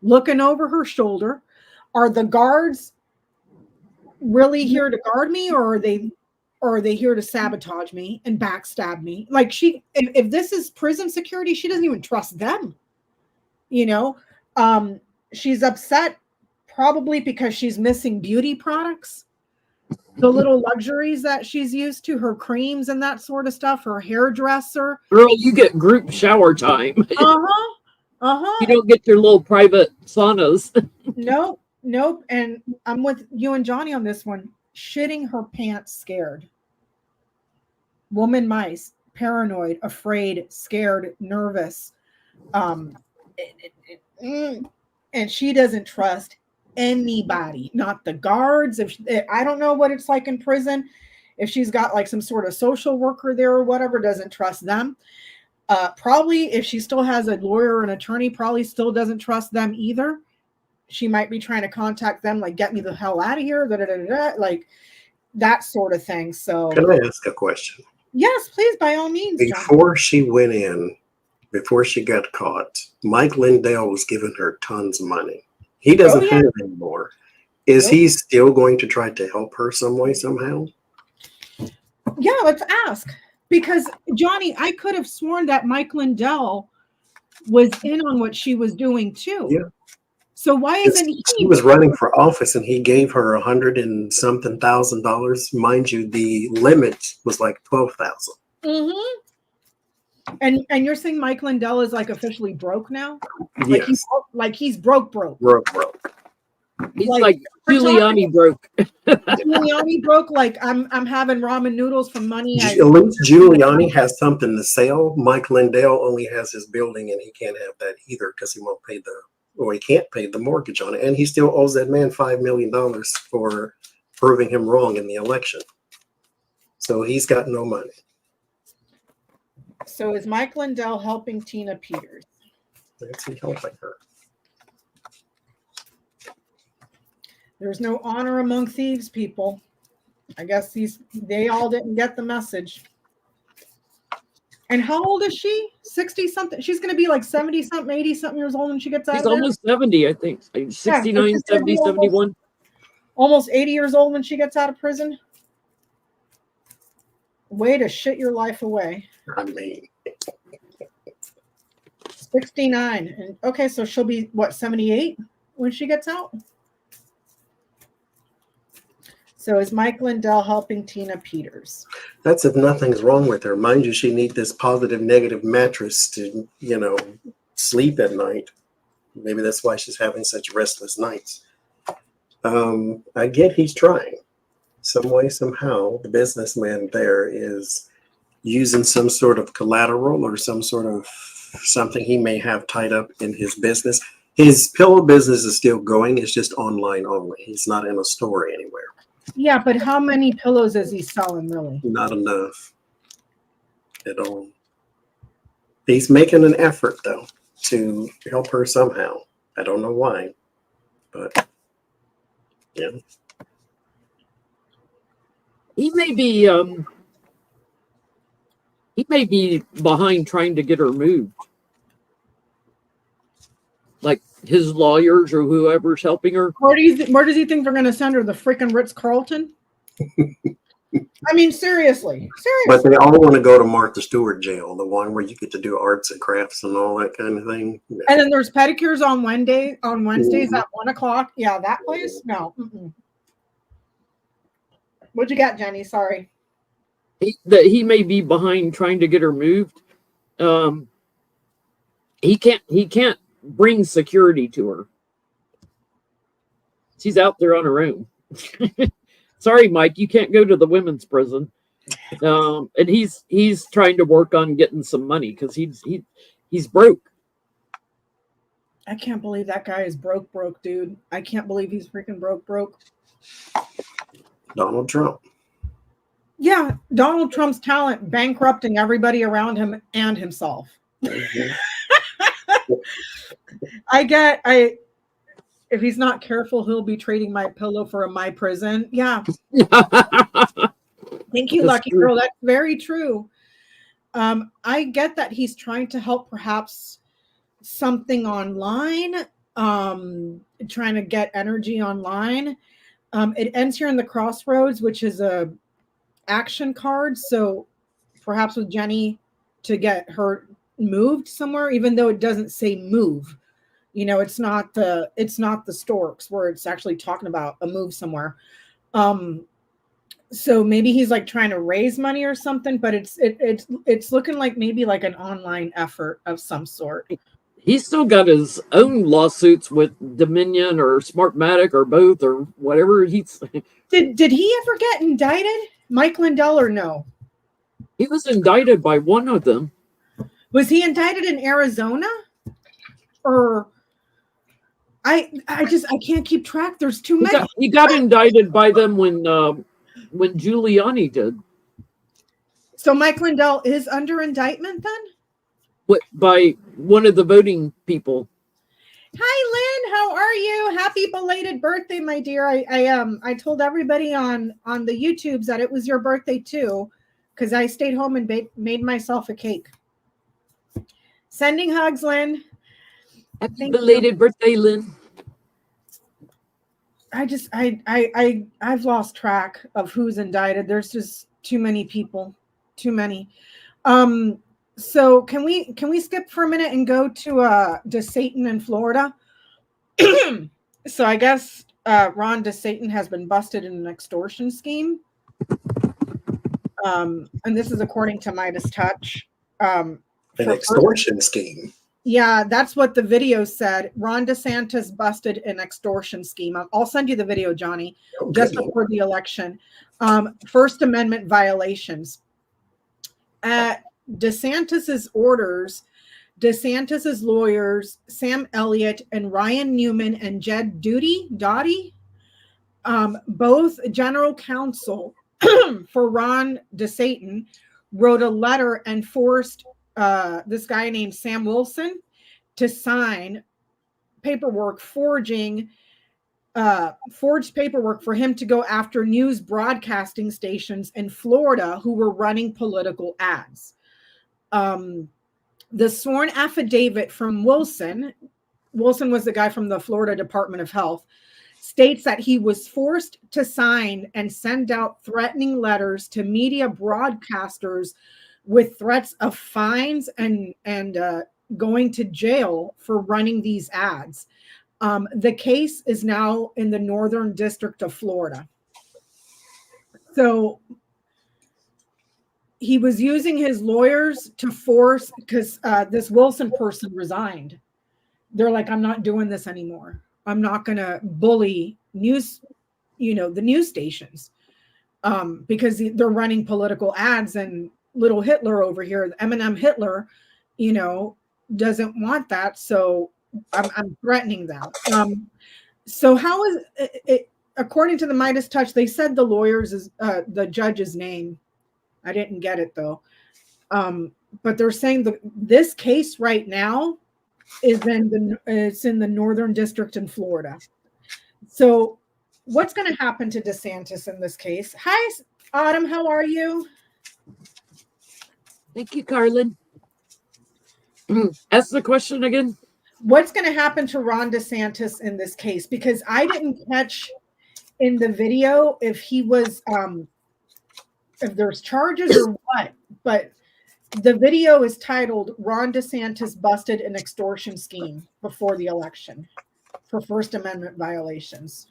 Looking over her shoulder. Are the guards really here to guard me, or are they or are they here to sabotage me and backstab me? Like if this is prison security, she doesn't even trust them. You know, she's upset probably because she's missing beauty products, the little luxuries that she's used to, her creams and that sort of stuff, her hairdresser. Girl, you get group shower time. You don't get your little private saunas. Nope. And I'm with you and Johnny on this one. Shitting her pants, scared. Woman mice, paranoid, afraid, scared, nervous. And she doesn't trust anybody, not the guards. I don't know what it's like in prison. If she's got like some sort of social worker there or whatever, doesn't trust them. Probably if she still has a lawyer or an attorney, probably still doesn't trust them either. She might be trying to contact them, like, get me the hell out of here, like that sort of thing. So can I ask a question? Yes, please, by all means. Before she went in, before she got caught, Mike Lindell was giving her tons of money. He doesn't have it anymore. Is he still going to try to help her some way, somehow? Yeah, let's ask. Because, Johnny, I could have sworn that Mike Lindell was in on what she was doing, too. Yeah. So why isn't he? He was running for office and he gave her $100,000 and something. Mind you, the limit was like $12,000. Mm-hmm. And you're saying Mike Lindell is like officially broke now? Yes. Like he's broke. Broke. He's like Giuliani broke. Giuliani broke. Like I'm having ramen noodles from money. At least Giuliani has something to sell. Mike Lindell only has his building and he can't have that either because he won't pay he can't pay the mortgage on it. And he still owes that man $5 million for proving him wrong in the election. So he's got no money. So is Mike Lindell helping Tina Peters? Is he helping her? There's no honor among thieves, people. I guess they all didn't get the message. And how old is she? 60 something. She's going to be like 70 something, 80 something years old when she gets out. She's almost 70, I think. 69, 70, 71. Almost 80 years old when she gets out of prison. Way to shit your life away. I mean, 69. And okay, so she'll be what, 78 when she gets out? So is Mike Lindell helping Tina Peters? That's if nothing's wrong with her. Mind you, she needs this positive, negative mattress to, sleep at night. Maybe that's why she's having such restless nights. I get he's trying. Some way, somehow, the businessman there is using some sort of collateral or some sort of something he may have tied up in his business. His pillow business is still going. It's just online only. He's not in a store anywhere. Yeah, but how many pillows is he selling, really? Not enough at all. He's making an effort, though, to help her somehow. I don't know why, but yeah. He may be behind trying to get her moved. Like his lawyers or whoever's helping her. Where does he think they're going to send her? The freaking Ritz-Carlton? I mean, seriously. But they all want to go to Martha Stewart jail, the one where you get to do arts and crafts and all that kind of thing. Yeah. And then there's pedicures on Wednesdays at 1:00. Yeah, that place? No. Mm-mm. What'd you got, Jenny? Sorry. He may be behind trying to get her moved. He can't bring security to her. She's out there on her own. Sorry, Mike, you can't go to the women's prison. And he's trying to work on getting some money because he's broke. I can't believe that guy is broke, dude. I can't believe he's freaking broke. Donald Trump. Yeah, Donald Trump's talent bankrupting everybody around him and himself. Mm-hmm. If he's not careful, he'll be trading my pillow for a my prison. Yeah. Thank you, Lucky Girl. That's very true. I get that he's trying to help perhaps something online, trying to get energy online. It ends here in the Crossroads, which is action cards. So perhaps with Jennie to get her moved somewhere, even though it doesn't say move. You know, it's not the storks where it's actually talking about a move somewhere. So maybe he's like trying to raise money or something, but it's looking like maybe like an online effort of some sort. He's still got his own lawsuits with Dominion or Smartmatic or both or whatever. Did he ever get indicted, Mike Lindell, or no? He was indicted by one of them. Was he indicted in Arizona? Or I can't keep track. There's too many. He got indicted by them when Giuliani did. So Mike Lindell is under indictment then? What, by one of the voting people? Hi, Lynn. How are you? Happy belated birthday, my dear. I told everybody on the YouTubes that it was your birthday too, because I stayed home and made myself a cake. Sending hugs, Lynn. Happy belated birthday, Lynn. I've lost track of who's indicted. There's just too many people, too many. So can we skip for a minute and go to DeSantis in Florida? So I guess Ron DeSantis has been busted in an extortion scheme. And this is according to Midas Touch. An extortion scheme. Yeah, that's what the video said. Ron DeSantis busted an extortion scheme. I'll send you the video, Johnny, just before the election. First Amendment violations. At DeSantis's orders, DeSantis's lawyers, Sam Elliott and Ryan Newman and Jed Doughty, both general counsel for Ron DeSantis, wrote a letter and forced this guy named Sam Wilson to sign paperwork, forged paperwork for him to go after news broadcasting stations in Florida who were running political ads. The sworn affidavit from Wilson was the guy from the Florida Department of Health, states that he was forced to sign and send out threatening letters to media broadcasters with threats of fines and going to jail for running these ads. The case is now in the Northern District of Florida. So he was using his lawyers to force, because this Wilson person resigned. They're like, I'm not doing this anymore. I'm not going to bully the news stations because they're running political ads, and little Hitler over here, Eminem Hitler, doesn't want that. So I'm threatening them. So how is it, according to the Midas Touch, they said the lawyers is the judge's name. I didn't get it though. But they're saying this case right now is in the Northern District in Florida. So what's going to happen to DeSantis in this case? Hi, Autumn. How are you? Thank you, Carlin. Ask the question again. What's going to happen to Ron DeSantis in this case? Because I didn't catch in the video if he was, if there's charges or what, but the video is titled Ron DeSantis busted an extortion scheme before the election for First Amendment violations.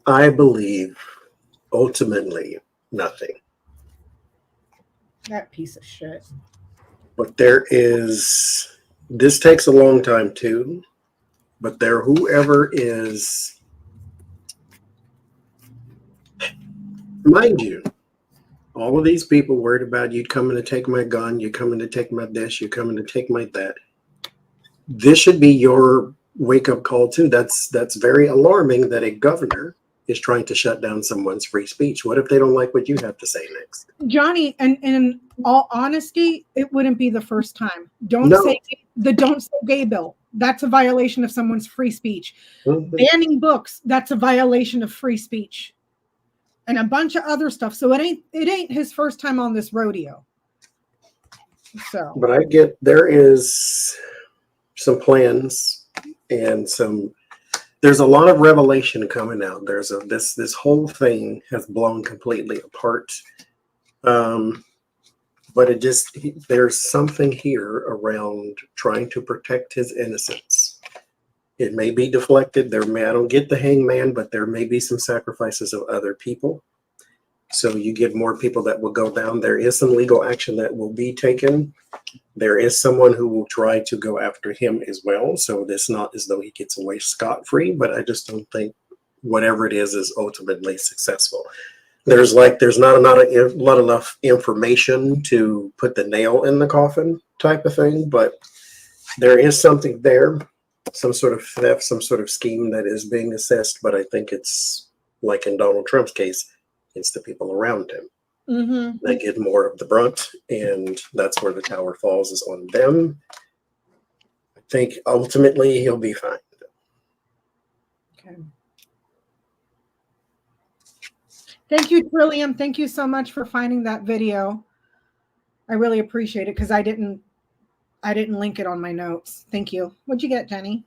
I believe ultimately nothing. That piece of shit. But this takes a long time too, but whoever is, mind you, all of these people worried about you coming to take my gun, you coming to take my this, you coming to take my that. This should be your wake-up call too. That's very alarming that a governor is trying to shut down someone's free speech. What if they don't like what you have to say next? Johnny, and in all honesty, it wouldn't be the first time. Don't say gay bill. that's a violation of someone's free speech. Mhm. Banning books, that's a violation of free speech. And a bunch of other stuff. So it ain't his first time on this rodeo. So, But I get there is some plans and there's a lot of revelation coming out. There's this whole thing has blown completely apart. But there's something here around trying to protect his innocence. It may be deflected. I don't get the hangman, but there may be some sacrifices of other people. So you get more people that will go down. There is some legal action that will be taken. There is someone who will try to go after him as well. So it's not as though he gets away scot-free, but I just don't think whatever it is ultimately successful. There's not enough information to put the nail in the coffin type of thing, but there is something there, some sort of theft, some sort of scheme that is being assessed. But I think it's like in Donald Trump's case, it's the people around him that get more of the brunt, and that's where the tower falls, is on them. I think ultimately he'll be fine. okay. Thank you, Trillium. Thank you so much for finding that video. I really appreciate it because I didn't link it on my notes. Thank you. What'd you get, Jennie?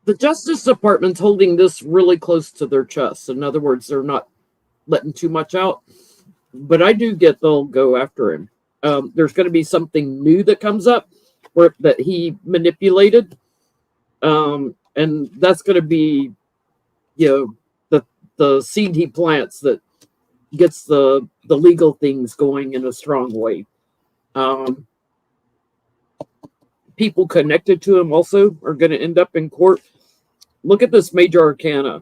The Justice Department's holding this really close to their chest. In other words, they're not letting too much out. But I do get they'll go after him. There's going to be something new that comes up that he manipulated. And that's going to be, the seed he plants that gets the legal things going in a strong way. People connected to him also are going to end up in court. Look at this major arcana.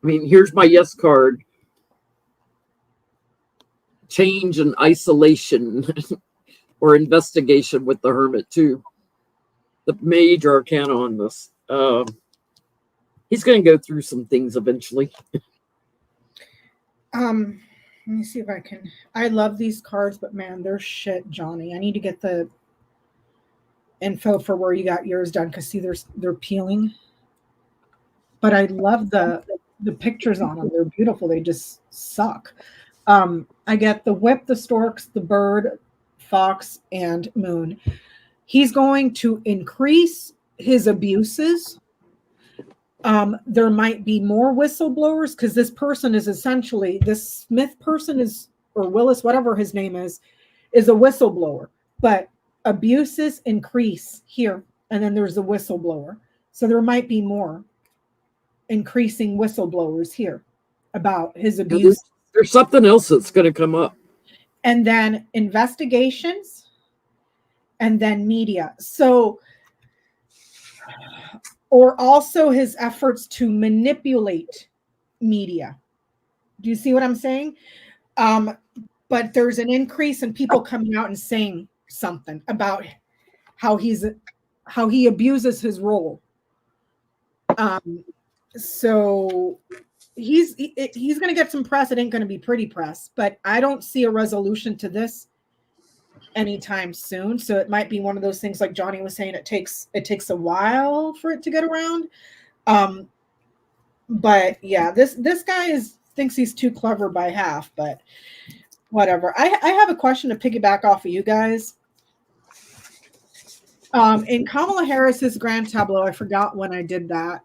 I mean, here's my yes card. Change and isolation or investigation with the Hermit too. The major arcana on this. He's going to go through some things eventually. Let me see if I can. I love these cards, but man, they're shit, Johnny. I need to get the info for where you got yours done because see, they're peeling. But I love the pictures on them. They're beautiful. They just suck. I get the whip, the storks, the bird, fox, and moon. He's going to increase his abuses. There might be more whistleblowers because this person is essentially, this Smith person is, or Willis, whatever his name is a whistleblower. But abuses increase here, and then there's a whistleblower. So there might be more increasing whistleblowers here about his abuse. There's something else that's going to come up. And then investigations, and then media. So, or also his efforts to manipulate media. Do you see what I'm saying? But there's an increase in people coming out and saying something about how he abuses his role. So he's going to get some press. It ain't going to be pretty press, but I don't see a resolution to this anytime soon. So it might be one of those things like Johnny was saying, it takes a while for it to get around. But yeah, this guy thinks he's too clever by half, but whatever. I have a question to piggyback off of you guys. In Kamala Harris's grand tableau, I forgot when I did that.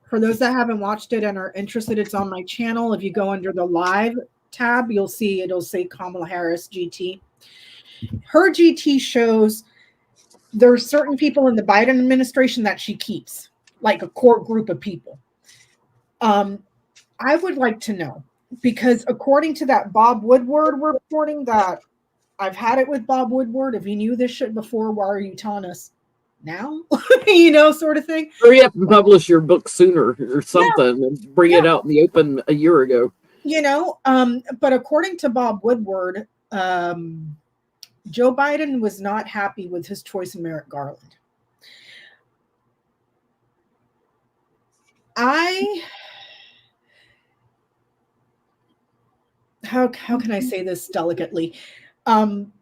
For those that haven't watched it and are interested, it's on my channel. If you go under the live tab, you'll see it'll say Kamala Harris GT. Her GT shows there's certain people in the Biden administration that she keeps, like a core group of people. I would like to know, because according to that Bob Woodward reporting that I've had it with Bob Woodward, if you knew this shit before, why are you telling us now? Sort of thing. Hurry up and publish your book sooner or something and bring it out in the open a year ago. But according to Bob Woodward, Joe Biden was not happy with his choice of Merrick Garland. How can I say this delicately? I'm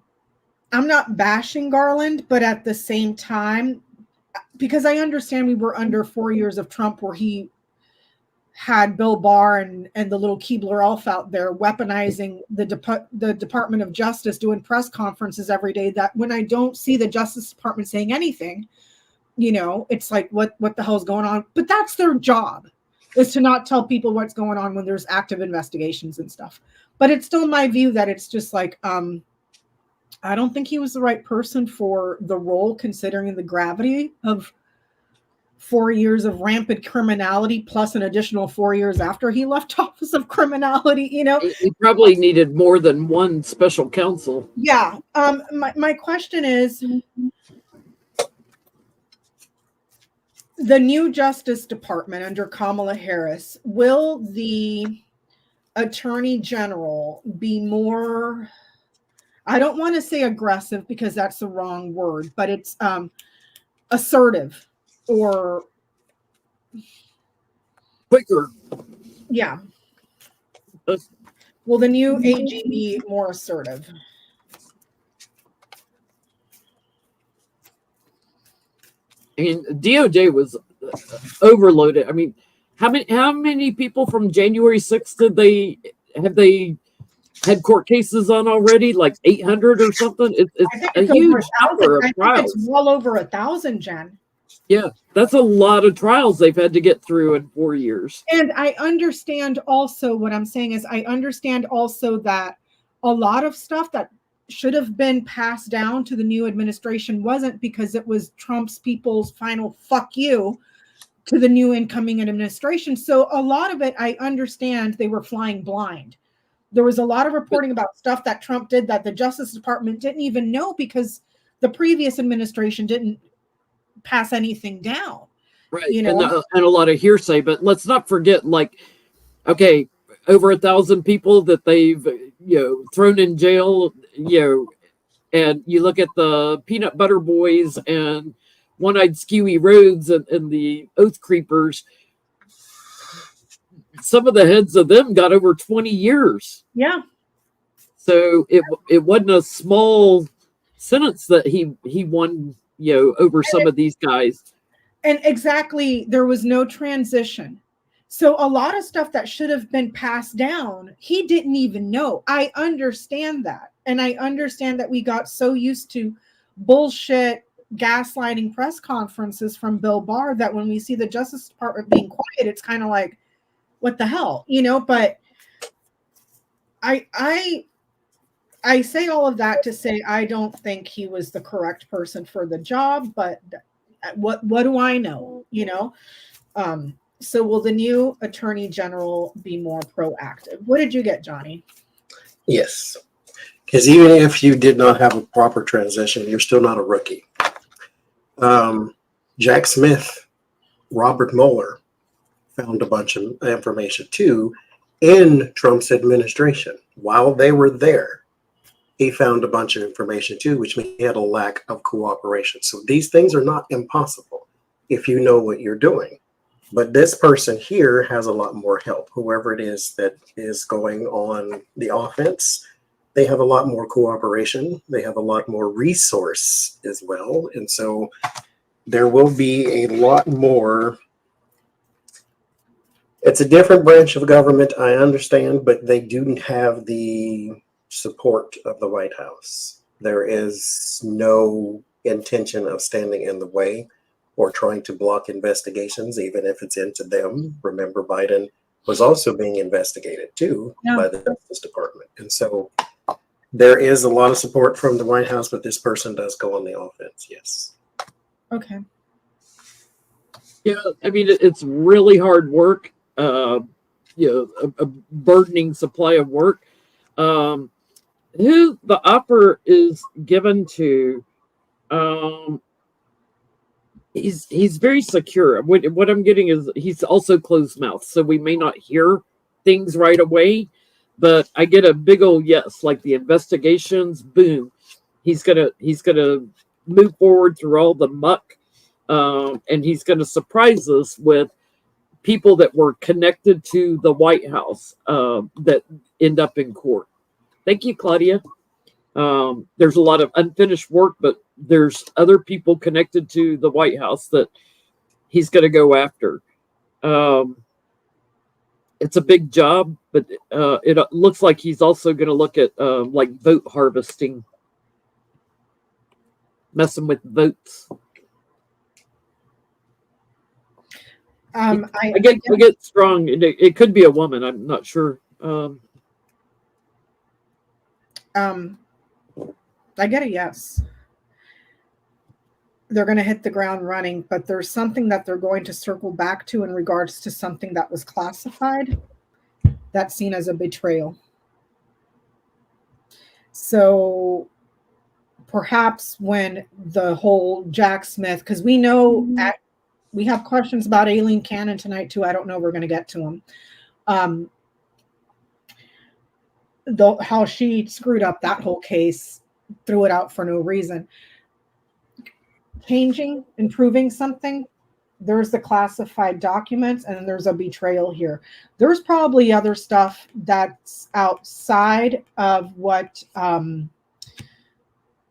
not bashing Garland, but at the same time, because I understand we were under 4 years of Trump where he had Bill Barr and the little Keebler Elf out there weaponizing the Department of Justice, doing press conferences every day, that when I don't see the Justice Department saying anything, you know, it's like, what the hell's going on? But that's their job, is to not tell people what's going on when there's active investigations and stuff. But it's still my view that it's just like, I don't think he was the right person for the role, considering the gravity of 4 years of rampant criminality plus an additional 4 years after he left office of criminality, you know. He probably needed more than one special counsel. Yeah. My question is, the new Justice Department under Kamala Harris, will the Attorney General be more, I don't want to say aggressive because that's the wrong word, but it's assertive or quicker? Yeah. Will the new AG be more assertive? I mean, DOJ was overloaded. I mean, how many people from January 6th have they had court cases on already? Like 800 or something? It's a huge number of trials. It's well over 1,000, Jen. Yeah, that's a lot of trials they've had to get through in 4 years. And I understand also, what I'm saying is, I understand also that a lot of stuff that should have been passed down to the new administration wasn't, because it was Trump's people's final fuck you to the new incoming administration. So a lot of it, I understand they were flying blind. There was a lot of reporting about stuff that Trump did that the Justice Department didn't even know, because the previous administration didn't pass anything down. Right. You know, and a lot of hearsay. But let's not forget, like, okay, over 1,000 people that they've, thrown in jail, and you look at the Peanut Butter Boys and One-Eyed Skewy Rhodes and the Oath Creepers. Some of the heads of them got over 20 years. Yeah. So it wasn't a small sentence that he won, over some of these guys. And exactly, there was no transition. So a lot of stuff that should have been passed down, he didn't even know. I understand that. And I understand that we got so used to bullshit gaslighting press conferences from Bill Barr that when we see the Justice Department being quiet, it's kind of like, what the hell, But I say all of that to say I don't think he was the correct person for the job, but what do I know, So will the new Attorney General be more proactive? What did you get, Johnny? Yes, because even if you did not have a proper transition, you're still not a rookie. Jack Smith, Robert Mueller found a bunch of information too in Trump's administration. While they were there, he found a bunch of information too, which means he had a lack of cooperation. So these things are not impossible if you know what you're doing. But this person here has a lot more help. Whoever it is that is going on the offense, they have a lot more cooperation. They have a lot more resource as well. And so there will be a lot more. It's a different branch of government, I understand, but they do have the support of the White House. There is no intention of standing in the way or trying to block investigations, even if it's into them. Remember, Biden was also being investigated too by the Justice Department. And so there is a lot of support from the White House, but this person does go on the offense, yes. Okay. Yeah, I mean, it's really hard work, a burdening supply of work. Who the offer is given to, he's very secure. What I'm getting is he's also closed mouth, so we may not hear things right away, but I get a big old yes, like the investigations, boom. He's gonna move forward through all the muck, and he's gonna surprise us with people that were connected to the White House that end up in court. Thank you, Claudia. There's a lot of unfinished work, but there's other people connected to the White House that he's going to go after. It's a big job, but it looks like he's also going to look at like vote harvesting, messing with votes. I get strong. It could be a woman. I'm not sure. I get a yes. They're going to hit the ground running, but there's something that they're going to circle back to in regards to something that was classified that's seen as a betrayal. So perhaps when the whole Jack Smith, because we know we have questions about Aileen Cannon tonight too. I don't know if we're going to get to them. How she screwed up that whole case, threw it out for no reason. Changing, improving something, there's the classified documents, and then there's a betrayal here. There's probably other stuff that's outside of what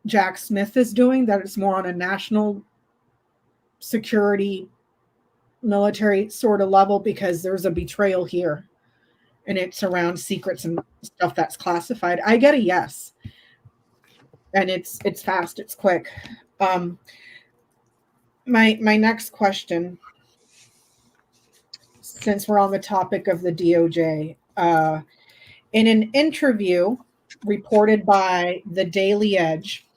Jack Smith is doing, that is more on a national security, military sort of level, because there's a betrayal here, and it's around secrets and stuff that's classified. I get a yes. And it's fast, it's quick. My next question, since we're on the topic of the DOJ, in an interview reported by the Daily Edge,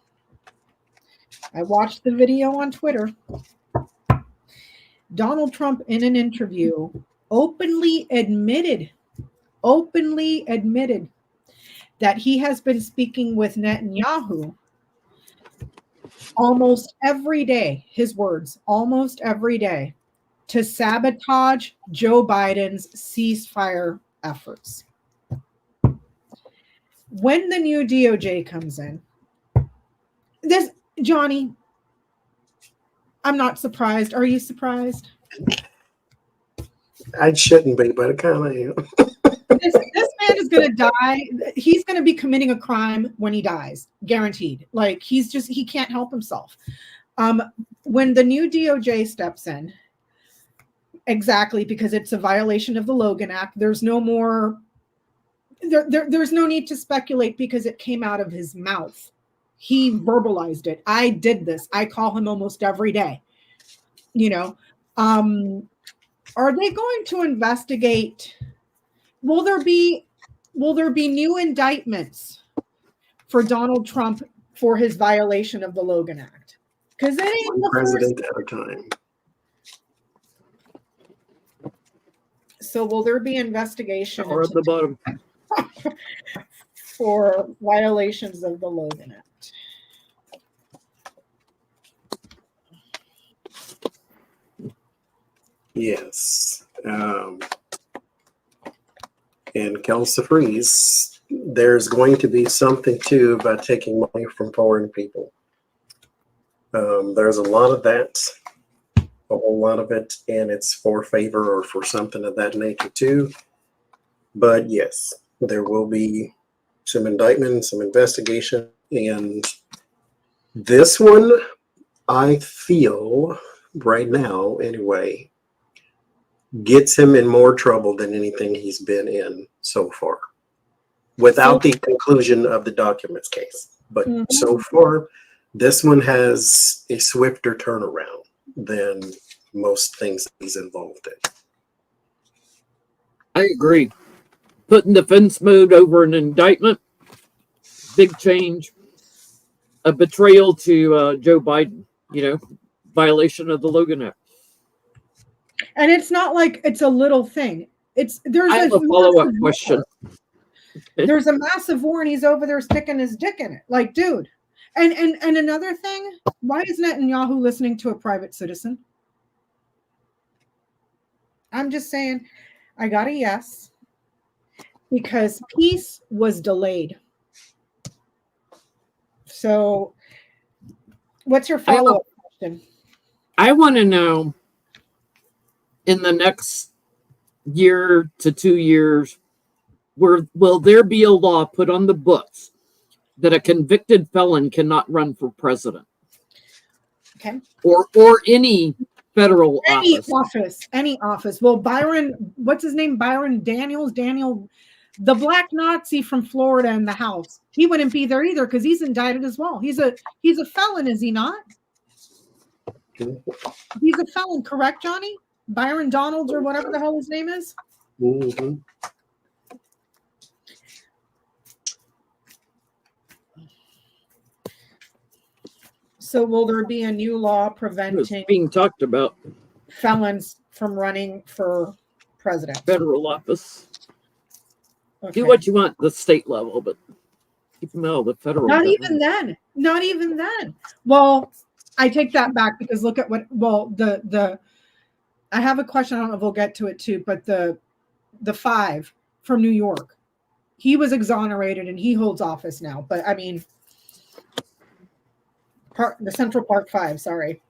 I watched the video on Twitter. Donald Trump, in an interview, openly admitted that he has been speaking with Netanyahu almost every day, his words, almost every day, to sabotage Joe Biden's ceasefire efforts. When the new DOJ comes in, this, Johnie, I'm not surprised. Are you surprised? I shouldn't be, but I kind of am. This man is going to die. He's going to be committing a crime when he dies, guaranteed. Like, he can't help himself. When the new DOJ steps in, exactly, because it's a violation of the Logan Act, there's no more, there's no need to speculate, because it came out of his mouth. He verbalized it. I did this. I call him almost every day. You know, are they going to investigate? Will there be new indictments for Donald Trump for his violation of the Logan Act? Because it ain't one the president first. at a time. So will there be investigation Or at the bottom for violations of the Logan Act? Yes. And Kelsey Freeze, there's going to be something too about taking money from foreign people. There's a lot of that, a whole lot of it, and it's for favor or for something of that nature too. But yes, there will be some indictment, some investigation, and this one, I feel right now anyway, gets him in more trouble than anything he's been in so far, without the conclusion of the documents case. But so far, this one has a swifter turnaround than most things he's involved in. I agree. Putting defense mode over an indictment, big change. A betrayal to Joe Biden, violation of the Logan Act. And it's not like it's a little thing. There's I have a follow-up question. There's a massive war, and he's over there sticking his dick in it. Like, dude. And another thing, why is Netanyahu listening to a private citizen? I'm just saying, I got a yes, because peace was delayed. So, what's your follow-up question? I want to know, in the next year to 2 years, will there be a law put on the books that a convicted felon cannot run for president. Okay. Or any federal office. Any office. Well, Byron, what's his name? Byron Daniels, the black Nazi from Florida in the House. He wouldn't be there either because he's indicted as well. He's a felon, is he not? He's a felon, correct, Johnny? Byron Donalds or whatever the hell his name is. Mm-hmm. So will there be a new law preventing being talked about felons from running for president? Federal office. Okay. Do what you want at the state level, but keep them out of the federal. Not government. even then. Not even then. Well, I take that back because look at what. Well, I have a question. I don't know if we'll get to it too, but the 5 from New York, he was exonerated and he holds office now. But I mean, the Central Park 5. Sorry.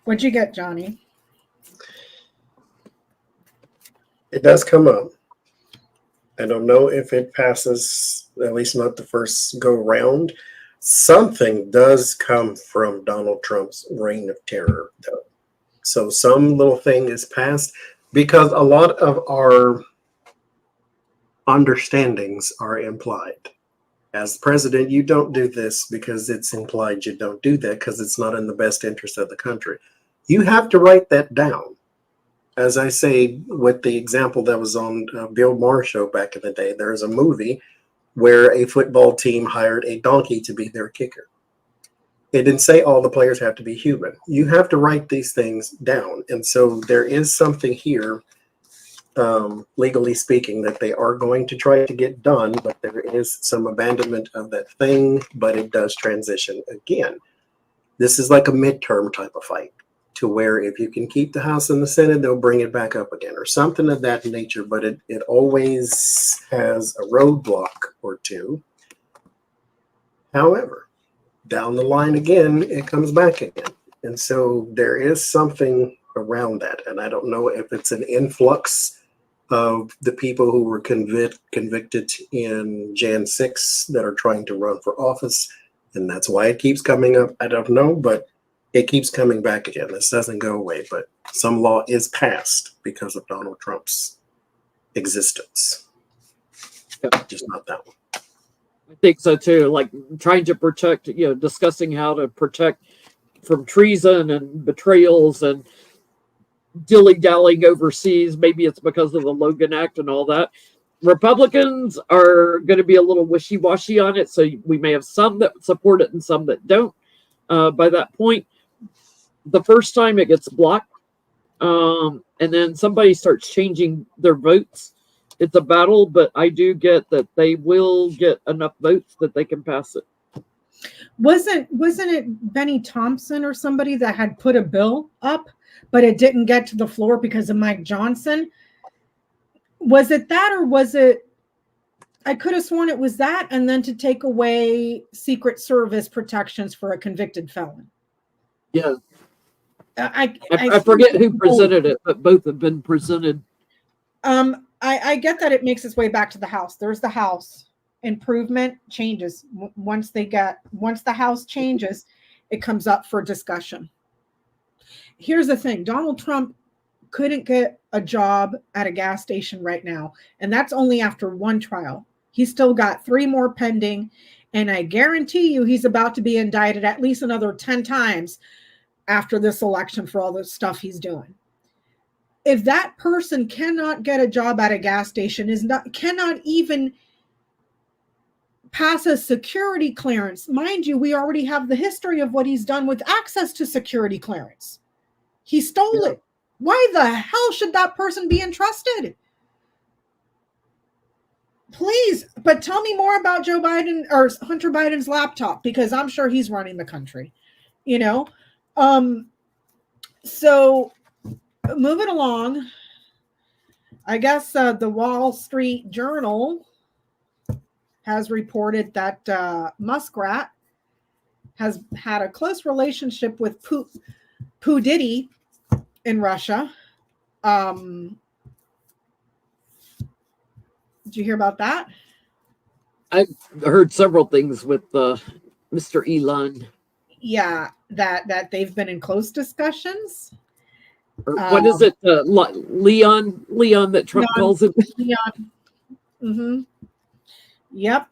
What'd you get, Johnny? It does come up. I don't know if it passes, at least not the first go round. Something does come from Donald Trump's reign of terror, though. So some little thing is passed because a lot of our understandings are implied. As president, you don't do this because it's implied you don't do that because it's not in the best interest of the country. You have to write that down. As I say, with the example that was on Bill Maher's show back in the day, there is a movie where a football team hired a donkey to be their kicker. It didn't say all the players have to be human. You have to write these things down. And so there is something here, legally speaking, that they are going to try to get done, but there is some abandonment of that thing, but it does transition again. This is like a midterm type of fight, to where if you can keep the House and the Senate, they'll bring it back up again or something of that nature. But it always has a roadblock or two. However, down the line again, it comes back again. And so there is something around that. And I don't know if it's an influx of the people who were convicted in Jan 6 that are trying to run for office. And that's why it keeps coming up. I don't know, but it keeps coming back again. This doesn't go away, but some law is passed because of Donald Trump's existence. Yep. Just not that one. I think so too. Like trying to protect, discussing how to protect from treason and betrayals and dilly-dallying overseas. Maybe it's because of the Logan Act and all that. Republicans are going to be a little wishy-washy on it, so we may have some that support it and some that don't. By that point, the first time it gets blocked, and then somebody starts changing their votes, it's a battle, but I do get that they will get enough votes that they can pass it. Wasn't it Benny Thompson or somebody that had put a bill up, but it didn't get to the floor because of Mike Johnson? Was it that, or was it? I could have sworn it was that, and then to take away Secret Service protections for a convicted felon. Yeah. I forget who presented it, but both have been presented. I get that it makes its way back to the House. There's the House. Improvement changes. Once the House changes, it comes up for discussion. Here's the thing. Donald Trump couldn't get a job at a gas station right now, and that's only after one trial. He's still got 3 more pending, and I guarantee you he's about to be indicted at least another 10 times after this election for all the stuff he's doing. If that person cannot get a job at a gas station, cannot even pass a security clearance. Mind you, we already have the history of what he's done with access to security clearance. He stole it. Why the hell should that person be entrusted? Please, but tell me more about Joe Biden or Hunter Biden's laptop, because I'm sure he's running the country, So moving along, I guess the Wall Street Journal has reported that Muskrat has had a close relationship with Pooh Diddy, in Russia. Did you hear about that? I heard several things with Mr. Elon. Yeah, that they've been in close discussions. Or what is it? Leon that Trump calls him. Leon. Mm-hmm. Yep.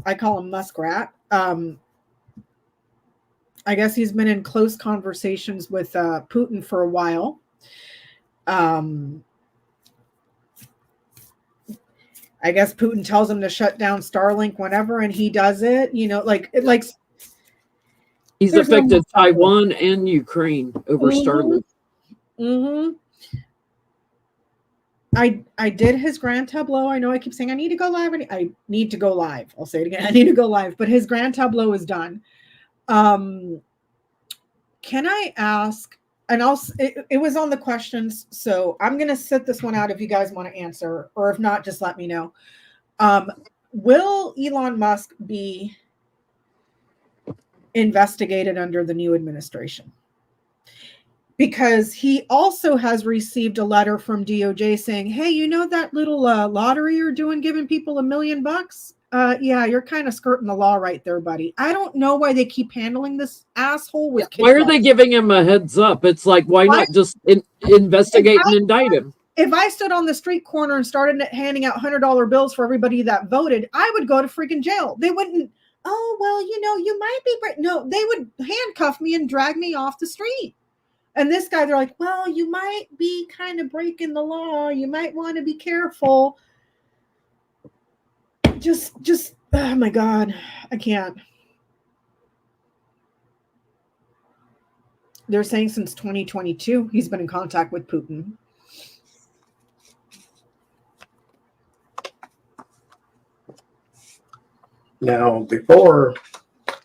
I call him Muskrat. I guess he's been in close conversations with Putin for a while. I guess Putin tells him to shut down Starlink whenever, and he does it. You know, He's affected Taiwan and Ukraine over Starlink. Mm-hmm. I did his grand tableau. I know I keep saying I need to go live. I need to go live. I'll say it again. I need to go live. But his grand tableau is done. Can I ask? And it was on the questions, so I'm going to sit this one out if you guys want to answer, or if not, just let me know. Will Elon Musk be investigated under the new administration? Because he also has received a letter from DOJ saying, hey, you know that little lottery you're doing, giving people $1 million? Yeah, you're kind of skirting the law right there, buddy. I don't know why they keep handling this asshole with Why are they giving him a heads up? It's like, why not just investigate and indict him? If I stood on the street corner and started handing out $100 bills for everybody that voted, I would go to freaking jail. They wouldn't, oh, well, you know, you might be, no, they would handcuff me and drag me off the street. And this guy, they're like, well, you might be kind of breaking the law. You might want to be careful. Just, oh my God, I can't. They're saying since 2022, he's been in contact with Putin. Now, before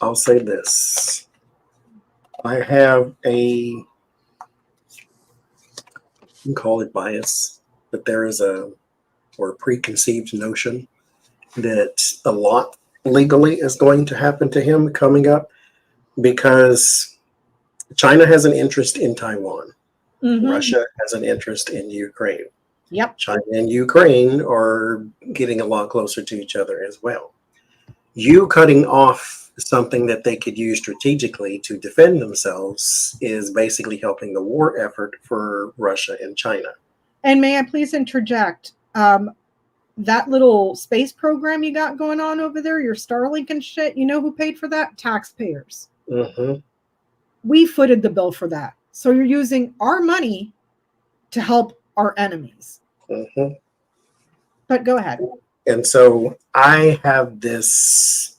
I'll say this, I have you can call it bias, but there is a preconceived notion that a lot legally is going to happen to him coming up, because China has an interest in Taiwan. Mm-hmm. Russia has an interest in Ukraine. Yep. China and Ukraine are getting a lot closer to each other as well. You cutting off something that they could use strategically to defend themselves is basically helping the war effort for Russia and China. And may I please interject? That little space program you got going on over there, your Starlink and shit, you know who paid for that? Taxpayers. Mm-hmm. We footed the bill for that. So you're using our money to help our enemies. Mm-hmm. But go ahead. And so I have this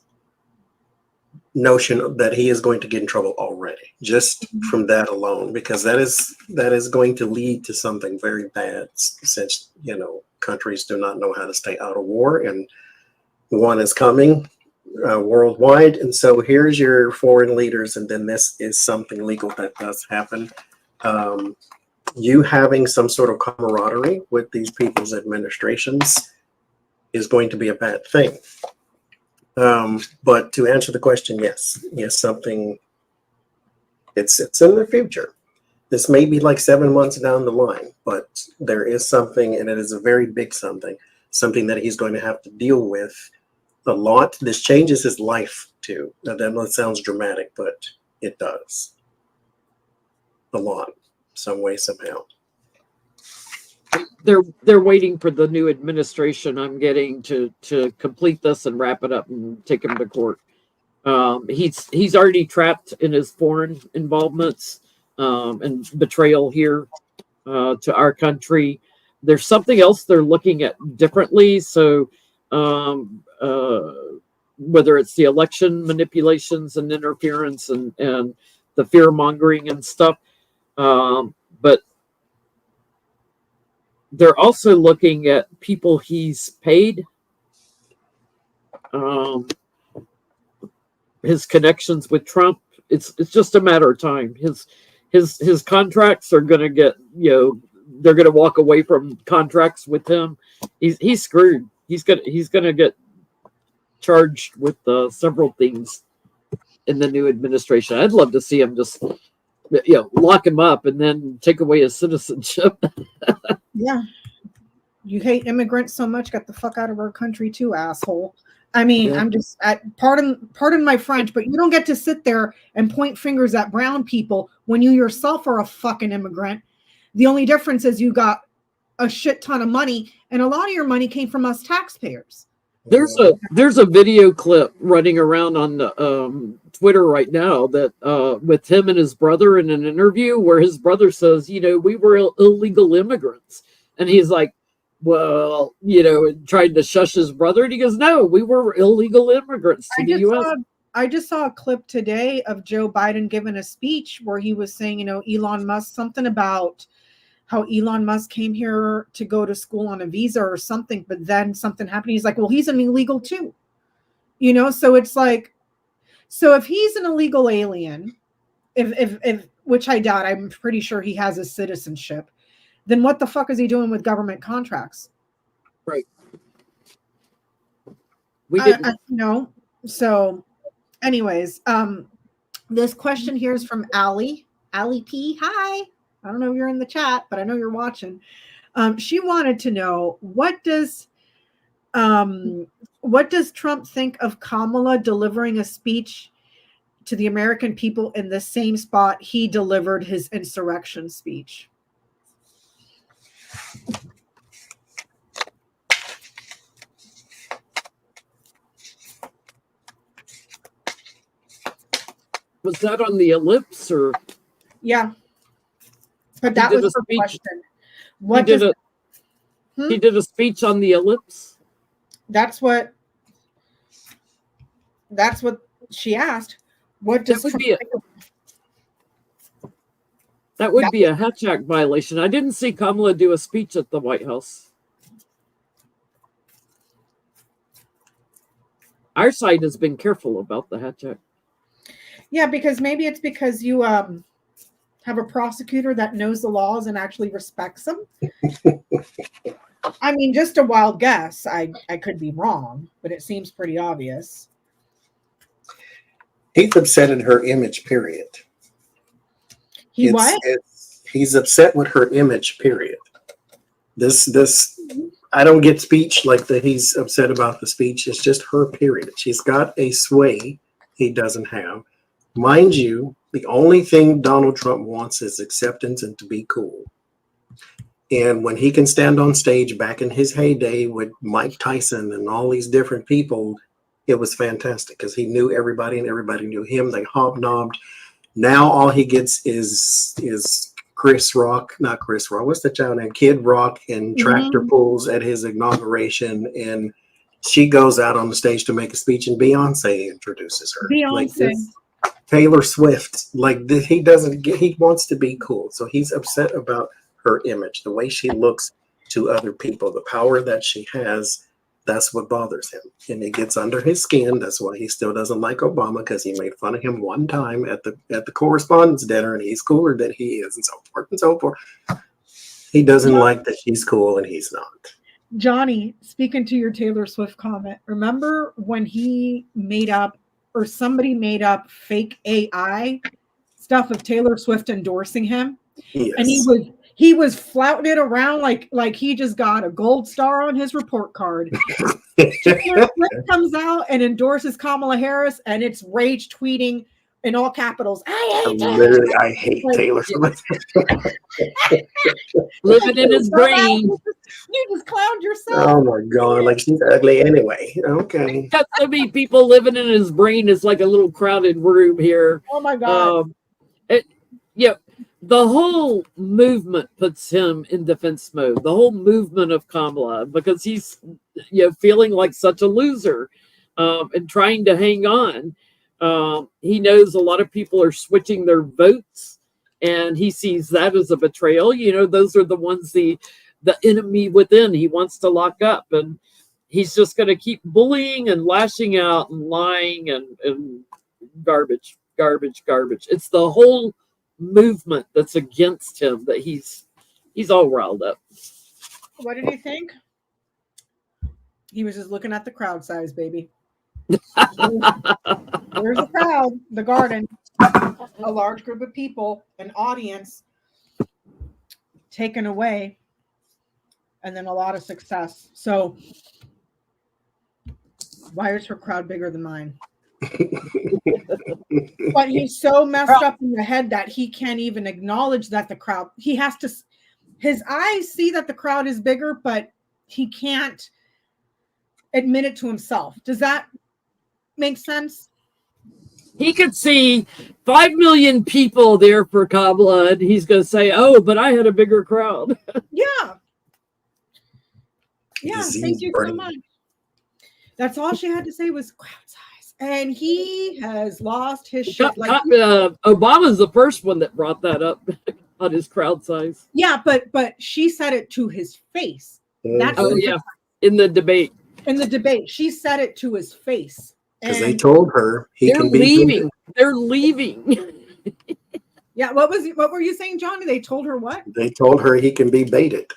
notion that he is going to get in trouble already, just from that alone, because that is going to lead to something very bad, since, you know, countries do not know how to stay out of war, and one is coming worldwide. And so here's your foreign leaders, and then this is something legal that does happen. You having some sort of camaraderie with these people's administrations is going to be a bad thing. But to answer the question, yes, something, it's in the future. This may be like 7 months down the line, but there is something, and it is a very big something that he's going to have to deal with a lot. This changes his life too. Now that sounds dramatic, but it does a lot, some way, somehow. They're waiting for the new administration, I'm getting, to complete this and wrap it up and take him to court. He's already trapped in his foreign involvements and betrayal here to our country. There's something else they're looking at differently. So whether it's the election manipulations and interference and the fear mongering and stuff, but they're also looking at people he's paid, his connections with Trump. It's just a matter of time. His contracts are going to get, they're going to walk away from contracts with him. He's screwed. He's going to get charged with several things in the new administration. I'd love to see him just lock him up and then take away his citizenship. Yeah. You hate immigrants so much, get the fuck out of our country too, asshole. I mean, I'm just pardon my French, but you don't get to sit there and point fingers at brown people when you yourself are a fucking immigrant. The only difference is you got a shit ton of money, and a lot of your money came from us taxpayers. There's a video clip running around on Twitter right now that with him and his brother in an interview where his brother says, we were illegal immigrants, and he's like, well, trying to shush his brother, and he goes, no, we were illegal immigrants to the U.S. I just saw a clip today of Joe Biden giving a speech where he was saying, Elon Musk, something about how Elon Musk came here to go to school on a visa or something, but then something happened. He's like, well, he's an illegal too. So it's like, so if he's an illegal alien, if which I doubt, I'm pretty sure he has a citizenship, then what the fuck is he doing with government contracts? Right. So anyways, this question here is from Allie P. Hi. I don't know if you're in the chat, but I know you're watching. She wanted to know, what does Trump think of Kamala delivering a speech to the American people in the same spot he delivered his insurrection speech? Was that on the ellipse or? Yeah. But that was the question. He did a speech on the ellipse. That's what she asked. What does that would be a Hatch Act violation. I didn't see Kamala do a speech at the White House. Our side has been careful about the Hatch Act. Yeah, because maybe it's because you have a prosecutor that knows the laws and actually respects them. I mean, just a wild guess. I could be wrong, but it seems pretty obvious. He's upset at her image, period. He's upset with her image, period. This I don't get speech like that. He's upset about the speech. It's just her, period. She's got a sway he doesn't have. Mind you, the only thing Donald Trump wants is acceptance and to be cool. And when he can stand on stage back in his heyday with Mike Tyson and all these different people, it was fantastic because he knew everybody and everybody knew him. They hobnobbed. Now all he gets is Chris Rock, not Chris Rock. What's the child name? Kid Rock and tractor pulls at his inauguration, and she goes out on the stage to make a speech, and Beyonce introduces her. Beyonce. Taylor Swift, he wants to be cool. So he's upset about her image, the way she looks to other people, the power that she has. That's what bothers him. And it gets under his skin. That's why he still doesn't like Obama, because he made fun of him one time at the correspondence dinner, and he's cooler than he is, and so forth and so forth. He doesn't like that she's cool and he's not. Johnny, speaking to your Taylor Swift comment, remember when he made up, or somebody made up, fake AI stuff of Taylor Swift endorsing him? Yes. And he was flouting it around like he just got a gold star on his report card. Taylor Swift comes out and endorses Kamala Harris, and it's rage tweeting in all capitals. I hate Taylor Swift. Living in his brain. You just clowned yourself. Oh my God! Like, she's ugly anyway. Okay. Got so many people living in his brain. It's like a little crowded room here. Oh my God. The whole movement puts him in defense mode. The whole movement of Kamala, because he's feeling like such a loser and trying to hang on. He knows a lot of people are switching their votes, and he sees that as a betrayal. Those are the ones, the enemy within he wants to lock up, and he's just going to keep bullying and lashing out and lying and garbage. It's the whole movement that's against him that he's all riled up. What did he think? He was just looking at the crowd size, baby. There's a crowd, the garden. a large group of people, an audience taken away, and then a lot of success. So why is her crowd bigger than mine? But he's so messed up in the head that he can't even acknowledge that the crowd, he has to, his eyes see that the crowd is bigger, but he can't admit it to himself. Does that make sense? He could see 5 million people there for Kamala, and he's going to say, "Oh, but I had a bigger crowd." Yeah. Yeah. Thank you so much. That's all she had to say was crowd size, and he has lost his shit. Obama's the first one that brought that up on his crowd size. Yeah, but she said it to his face. That's in the debate. In the debate, she said it to his face. Because they told her he can be leaving. They're leaving. Yeah, what were you saying, Johnny? They told her what? They told her he can be baited.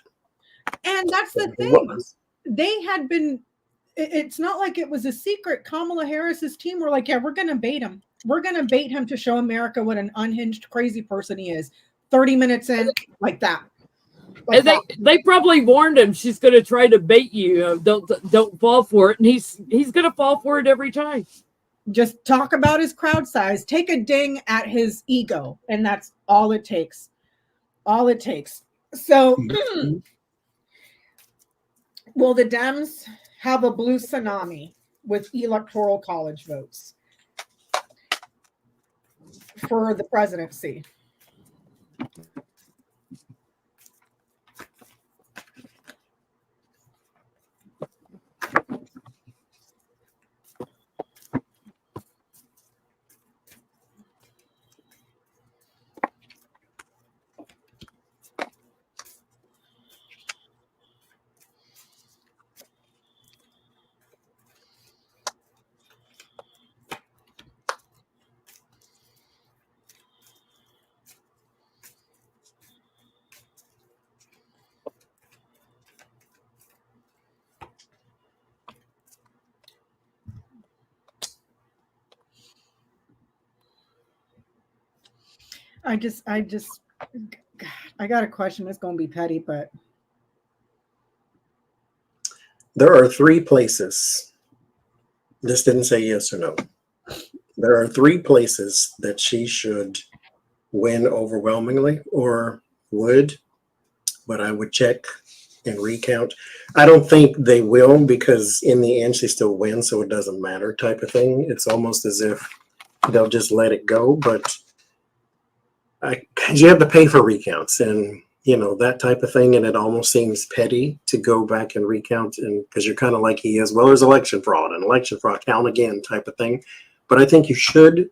And that's the thing. They had been, it's not like it was a secret. Kamala Harris's team were like, yeah, we're going to bait him. We're going to bait him to show America what an unhinged, crazy person he is. 30 minutes in, like that. Like and they probably warned him, she's going to try to bait you. Don't fall for it. And he's going to fall for it every time. Just talk about his crowd size. Take a ding at his ego. And that's all it takes. All it takes. So will the Dems have a blue tsunami with electoral college votes for the presidency? I got a question. It's going to be petty, but there are 3 places. This didn't say yes or no. There are 3 places that she should win overwhelmingly or would, but I would check and recount. I don't think they will because in the end she still wins, so it doesn't matter type of thing. It's almost as if they'll just let it go, but you have to pay for recounts and that type of thing, and it almost seems petty to go back and recount, and because you're kind of like he is, well, there's election fraud and election fraud, count again type of thing. But I think you should,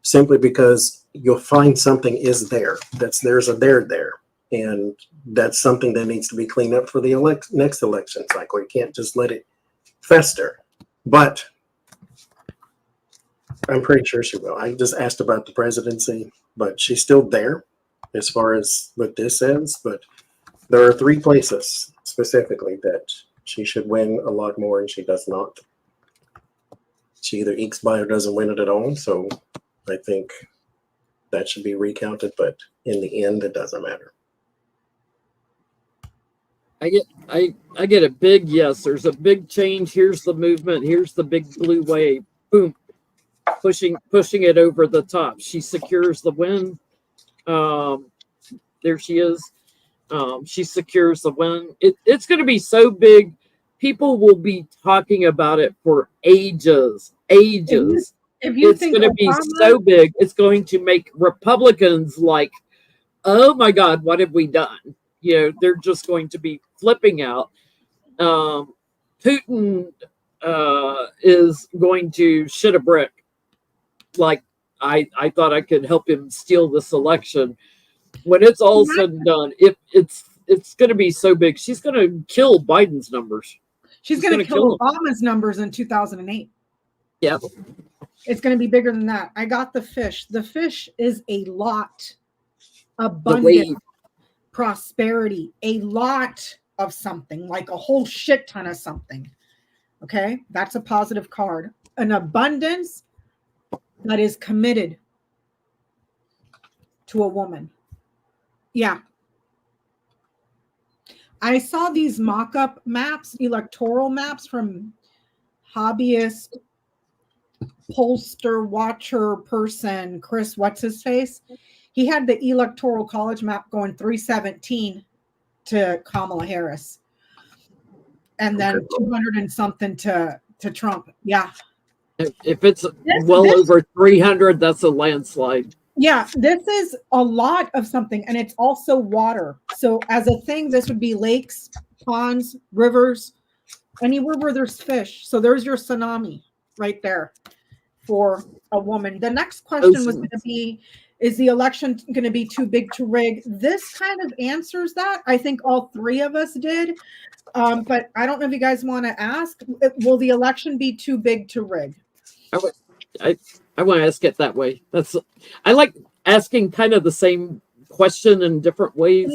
simply because you'll find something is there. There's a there, and that's something that needs to be cleaned up for the next election cycle. You can't just let it fester. But I'm pretty sure she will. I just asked about the presidency, but she's still there as far as what this says. But there are 3 places specifically that she should win a lot more, and she does not. She either ekes by or doesn't win it at all. So I think that should be recounted, but in the end, it doesn't matter. I get a big yes. There's a big change. Here's the movement. Here's the big blue wave. Boom. Pushing it over the top. She secures the win. There she is. She secures the win. It's going to be so big. People will be talking about it for ages. It's going to be so big. It's going to make Republicans like, oh my God, what have we done? They're just going to be flipping out. Putin is going to shit a brick. Like, I thought I could help him steal this election. When it's all said and done, it's going to be so big. She's going to kill Biden's numbers. She's going to kill Obama's numbers in 2008. Yeah. It's going to be bigger than that. I got the fish. The fish is a lot. Abundant. Prosperity. A lot of something. Like a whole shit ton of something. Okay? That's a positive card. An abundance that is committed to a woman. Yeah. I saw these mock-up maps, electoral maps from hobbyist pollster watcher person, Chris, what's his face? He had the electoral college map going 317 to Kamala Harris. And then 200 and something to Trump. Yeah. If it's over 300, that's a landslide. Yeah, this is a lot of something, and it's also water. So as a thing, this would be lakes, ponds, rivers, anywhere where there's fish. So there's your tsunami right there for a woman. The next question was going to be, is the election going to be too big to rig? This kind of answers that. I think all three of us did. But I don't know if you guys want to ask, will the election be too big to rig? I want to ask it that way. I like asking kind of the same question in different ways,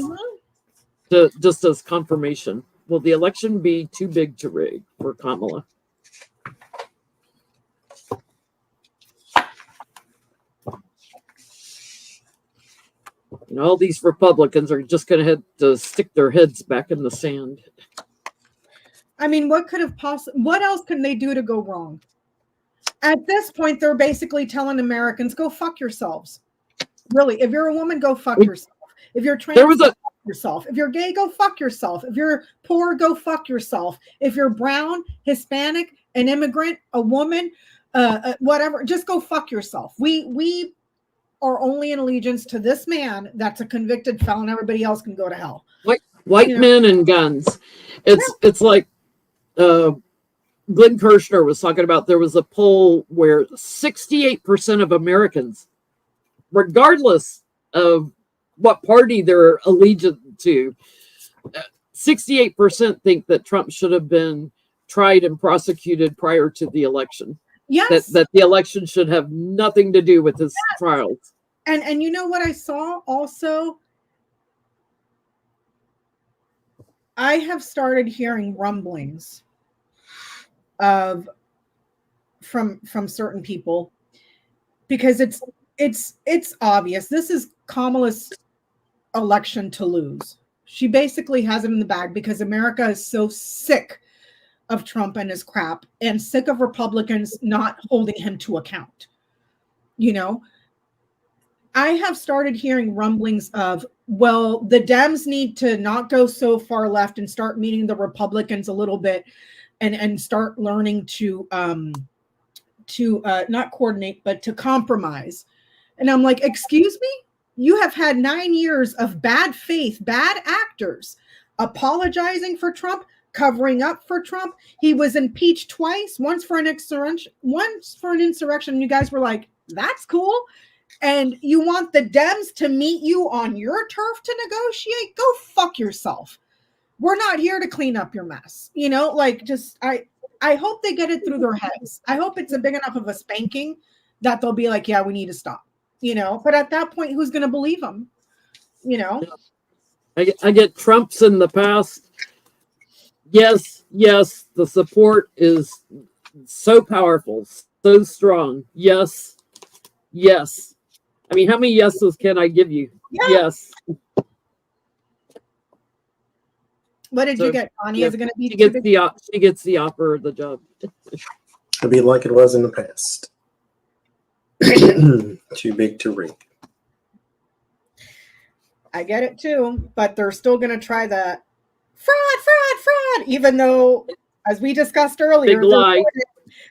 just as confirmation. Will the election be too big to rig for Kamala? And all these Republicans are just going to have to stick their heads back in the sand. I mean, what else can they do to go wrong? At this point, they're basically telling Americans, go fuck yourselves. Really, if you're a woman, go fuck yourself. If you're trans, go fuck yourself. If you're gay, go fuck yourself. If you're poor, go fuck yourself. If you're brown, Hispanic, an immigrant, a woman, whatever, just go fuck yourself. We are only in allegiance to this man that's a convicted felon. Everybody else can go to hell. White men and guns. It's like Glenn Kirshner was talking about. There was a poll where 68% of Americans, regardless of what party they're allegiant to, 68% think that Trump should have been tried and prosecuted prior to the election. Yes. That the election should have nothing to do with his trials. And you know what I saw also? I have started hearing rumblings from certain people, because it's obvious this is Kamala's election to lose. She basically has it in the bag because America is so sick of Trump and his crap, and sick of Republicans not holding him to account. You know, I have started hearing rumblings of, well, the Dems need to not go so far left and start meeting the Republicans a little bit, and start learning to not coordinate, but to compromise. And I'm like, excuse me? You have had 9 years of bad faith, bad actors apologizing for Trump, covering up for Trump. He was impeached twice, once for an insurrection. And you guys were like, that's cool. And you want the Dems to meet you on your turf to negotiate? Go fuck yourself. We're not here to clean up your mess. You know, like, just, I hope they get it through their heads. I hope it's a big enough of a spanking that they'll be like, yeah, we need to stop, you know. But at that point, who's going to believe them? You know, I get Trumps in the past. Yes, the support is so powerful, so strong. Yes. I mean, how many yeses can I give you? Yeah. Yes. What did you get, Johnnie? Is it going to be? She gets the offer of the job. It'll be like it was in the past. Too big to rig. I get it too, but they're still going to try the fraud, even though, as we discussed earlier,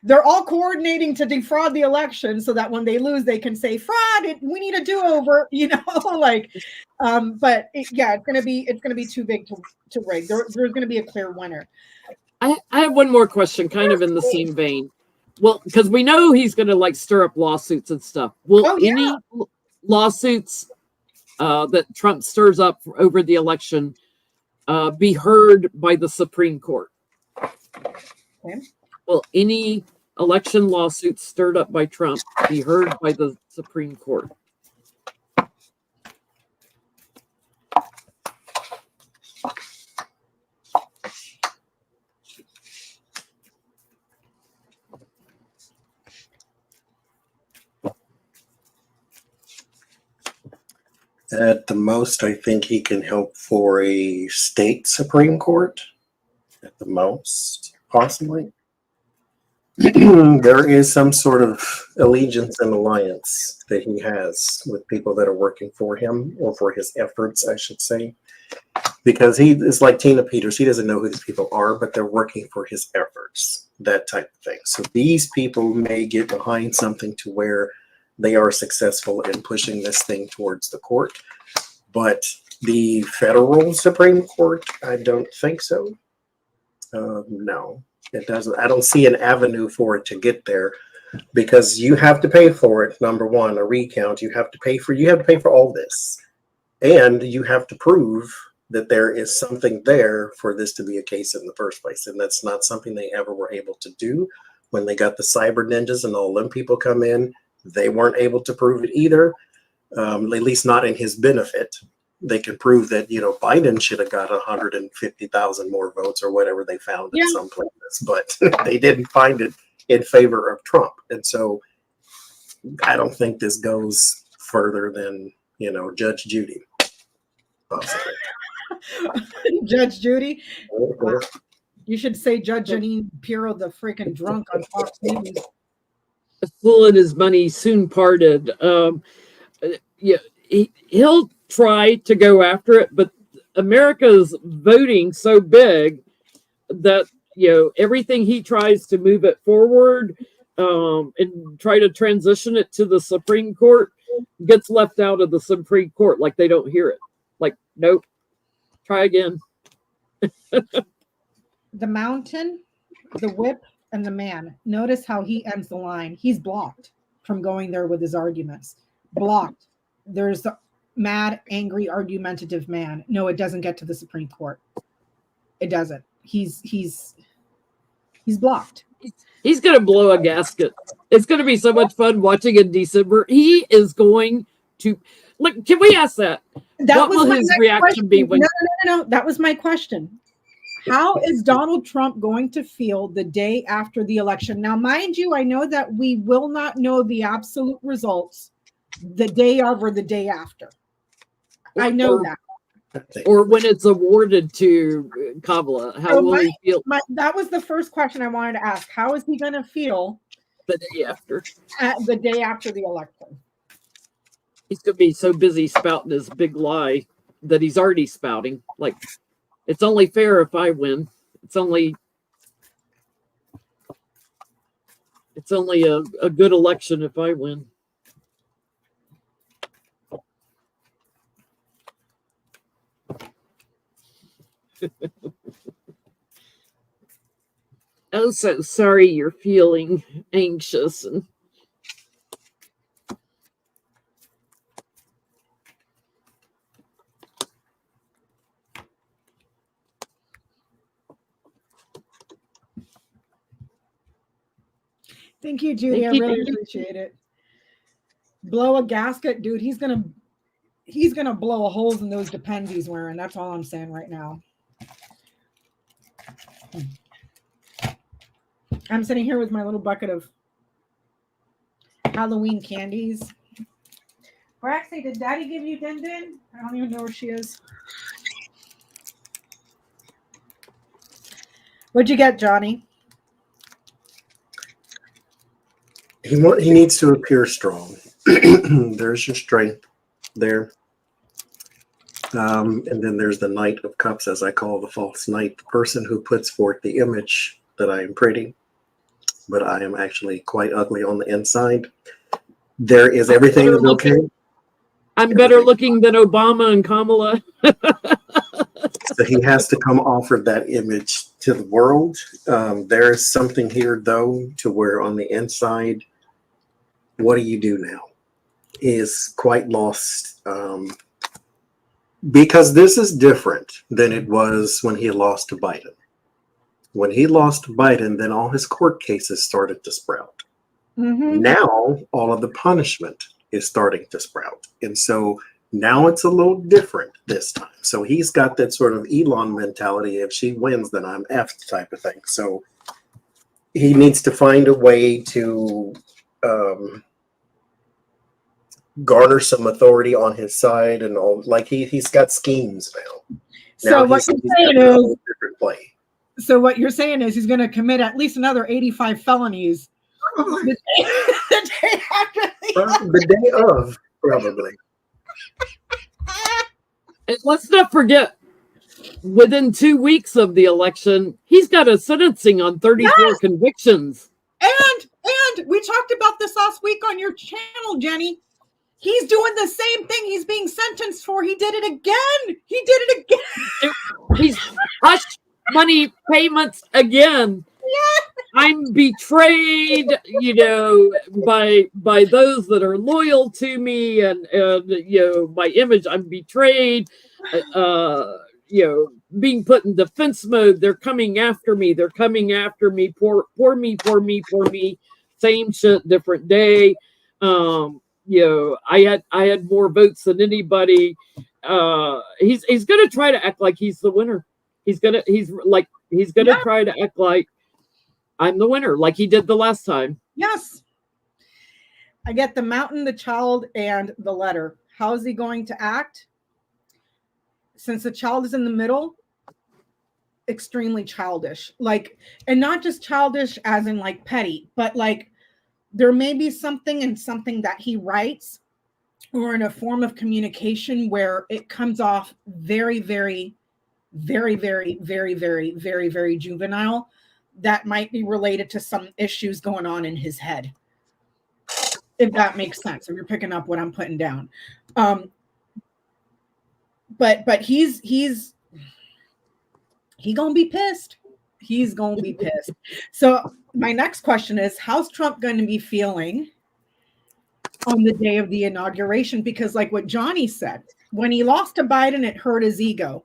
they're all coordinating to defraud the election so that when they lose, they can say fraud. We need a do-over, you know, like. But it's going to be too big to rig. There's going to be a clear winner. I have one more question, kind of in the same vein. Well, because we know he's going to stir up lawsuits and stuff. Will any lawsuits that Trump stirs up over the election be heard by the Supreme Court? Okay. Will any election lawsuits stirred up by Trump be heard by the Supreme Court? At the most, I think he can help for a state Supreme Court. At the most, possibly. There is some sort of allegiance and alliance that he has with people that are working for him, or for his efforts, I should say. Because he is like Tina Peters. He doesn't know who these people are, but they're working for his efforts, that type of thing. So these people may get behind something to where they are successful in pushing this thing towards the court. But the federal Supreme Court, I don't think so. No, it doesn't. I don't see an avenue for it to get there, because you have to pay for it. Number one, a recount. You have to pay for all this, and you have to prove that there is something there for this to be a case in the first place. And that's not something they ever were able to do. When they got the cyber ninjas and all them people come in, they weren't able to prove it either, at least not in his benefit. They can prove that, Biden should have got 150,000 more votes or whatever they found in some places, but they didn't find it in favor of Trump. And so I don't think this goes further than, Judge Judy, possibly. Judge Judy? Wow. You should say Judge Janine Pirro, the freaking drunk on Fox News. Full in his money, soon parted. He'll try to go after it, but America's voting so big that everything he tries to move it forward and try to transition it to the Supreme Court gets left out of the Supreme Court, like they don't hear it. Like, nope, try again. The mountain, the whip, and the man. Notice how he ends the line. He's blocked from going there with his arguments. Blocked. There's the mad, angry, argumentative man. No, it doesn't get to the Supreme Court. It doesn't. He's blocked. He's going to blow a gasket. It's going to be so much fun watching in December. He is going to... Look, can we ask that? What will his reaction be when... No. That was my question. How is Donald Trump going to feel the day after the election? Now, mind you, I know that we will not know the absolute results the day of or the day after. I know that. Or when it's awarded to Kamala, how will he feel? That was the first question I wanted to ask. How is he going to feel the day after? The day after the election. He's going to be so busy spouting his big lie that he's already spouting. Like, it's only fair if I win. It's only a good election if I win. Oh, so sorry you're feeling anxious and thank you, Judy. I really appreciate it. Blow a gasket, dude. He's gonna blow a holes in those Depends he's wearing. That's all I'm saying right now. I'm sitting here with my little bucket of Halloween candies. Or actually, did Daddy give you Din Din? I don't even know where she is. What'd you get, Johnny? He needs to appear strong. There's your strength there. And then there's the Knight of Cups, as I call the false knight, the person who puts forth the image that I am pretty, but I am actually quite ugly on the inside. There is everything is okay. I'm better looking than Obama and Kamala. So he has to come offer that image to the world. There is something here, though, to where on the inside, what do you do now? Is quite lost. Because this is different than it was when he lost to Biden. When he lost to Biden, then all his court cases started to sprout. Mm-hmm. Now, all of the punishment is starting to sprout. And so now it's a little different this time. So he's got that sort of Elon mentality. If she wins, then I'm effed type of thing. So he needs to find a way to garner some authority on his side and all. Like he's got schemes now. So what you're saying is different play. So what you're saying is he's going to commit at least another 85 felonies the day after the day of, probably. And let's not forget, within 2 weeks of the election, he's got a sentencing on 34 convictions. And we talked about this last week on your channel, Jennie. He's doing the same thing he's being sentenced for. He did it again. He's hush money payments again. Yeah. I'm betrayed, by those that are loyal to me and my image. I'm betrayed. Being put in defense mode. They're coming after me. Poor me. Same shit, different day. I had more votes than anybody. He's gonna try to act like he's the winner. He's gonna try to act like I'm the winner, like he did the last time. Yes. I get the mountain, the child, and the letter. How is he going to act? Since the child is in the middle, extremely childish. And not just childish as in petty, but there may be something that he writes or in a form of communication where it comes off very, very, very, very, very, very, very, very juvenile. That might be related to some issues going on in his head. If that makes sense, if you're picking up what I'm putting down. But he's gonna be pissed. He's gonna be pissed. So my next question is, how's Trump going to be feeling on the day of the inauguration? Because like what Johnie said, when he lost to Biden, it hurt his ego.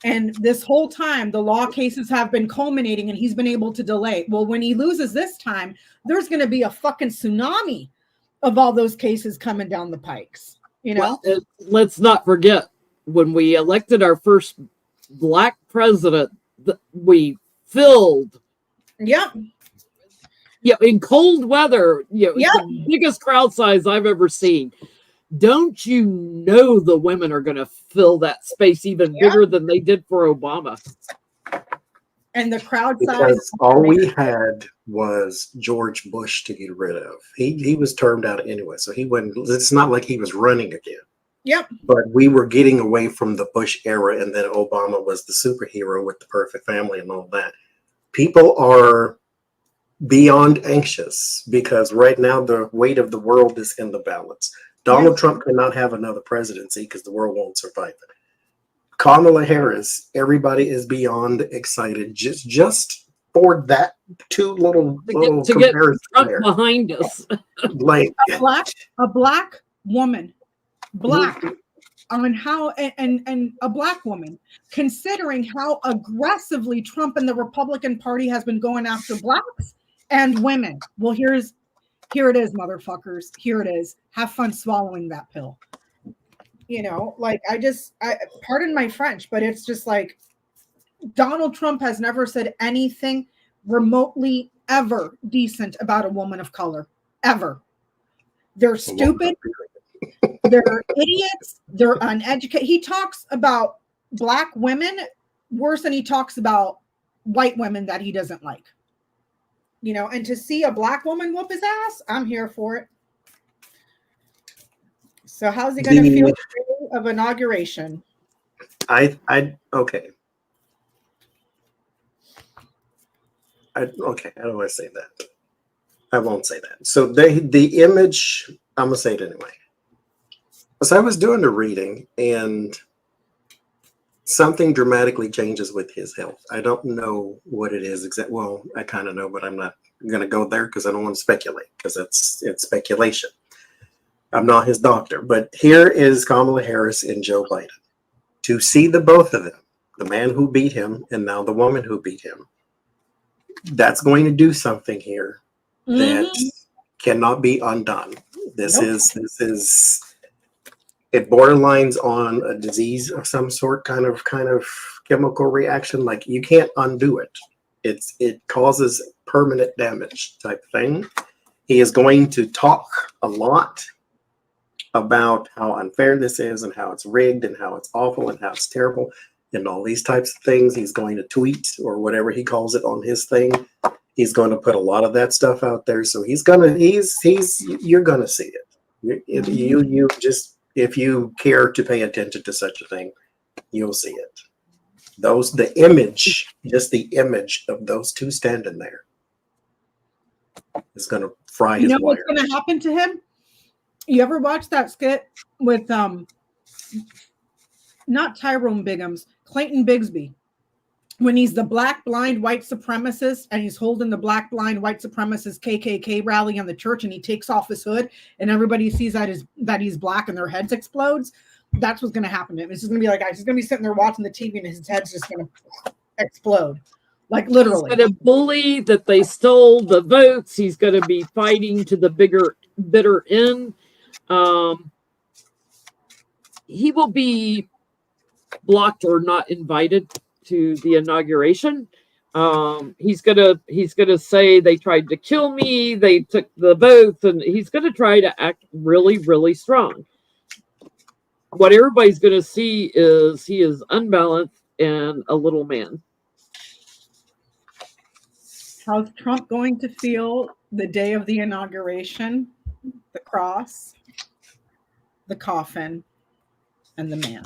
And this whole time, the law cases have been culminating and he's been able to delay. Well, when he loses this time, there's going to be a fucking tsunami of all those cases coming down the pikes. Well, let's not forget, when we elected our first Black president, we filled. Yep. Yeah, in cold weather, the biggest crowd size I've ever seen. Don't you know the women are going to fill that space even bigger than they did for Obama? And the crowd size. Because all we had was George Bush to get rid of. He was termed out anyway, so he wouldn't. It's not like he was running again. Yep. But we were getting away from the Bush era, and then Obama was the superhero with the perfect family and all that. People are beyond anxious because right now the weight of the world is in the balance. Donald Trump cannot have another presidency because the world won't survive it. Kamala Harris, everybody is beyond excited just for that two little to get Trump behind us. Like a black woman, on how and a black woman, considering how aggressively Trump and the Republican Party has been going after blacks and women. Well, here it is, motherfuckers. Here it is. Have fun swallowing that pill. I pardon my French, but it's just like Donald Trump has never said anything remotely ever decent about a woman of color. Ever. They're stupid. They're idiots. They're uneducated. He talks about black women worse than he talks about white women that he doesn't like. And to see a black woman whoop his ass, I'm here for it. So how's he going to feel of inauguration? Okay. I don't want to say that. I won't say that. So the image, I'm going to say it anyway. So I was doing the reading and something dramatically changes with his health. I don't know what it is exactly. Well, I kind of know, but I'm not going to go there because I don't want to speculate because it's speculation. I'm not his doctor, but here is Kamala Harris and Joe Biden. To see the both of them, the man who beat him and now the woman who beat him, that's going to do something here that cannot be undone. This is it borderlines on a disease of some sort, kind of chemical reaction. Like you can't undo it. It causes permanent damage type thing. He is going to talk a lot. about how unfair this is and how it's rigged and how it's awful and how it's terrible and all these types of things. He's going to tweet or whatever he calls it on his thing. He's going to put a lot of that stuff out there. So you're going to see it. You just, if you care to pay attention to such a thing, you'll see it. The image of those two standing there is going to fry his wires. What's going to happen to him? You ever watch that skit with not Tyrone Biggums, Clayton Bigsby, when he's the black blind white supremacist and he's holding the black blind white supremacist KKK rally in the church, and he takes off his hood and everybody sees that he's black and their heads explodes? That's what's going to happen to him. It's just going to be like, he's going to be sitting there watching the TV and his head's just going to explode. Like literally. He's going to bully that they stole the votes. He's going to be fighting to the bitter end. He will be blocked or not invited to the inauguration. He's gonna say they tried to kill me, they took the votes, and he's gonna try to act really, really strong. What everybody's gonna see is he is unbalanced and a little man. How's Trump going to feel the day of the inauguration? The cross, the coffin, and the man.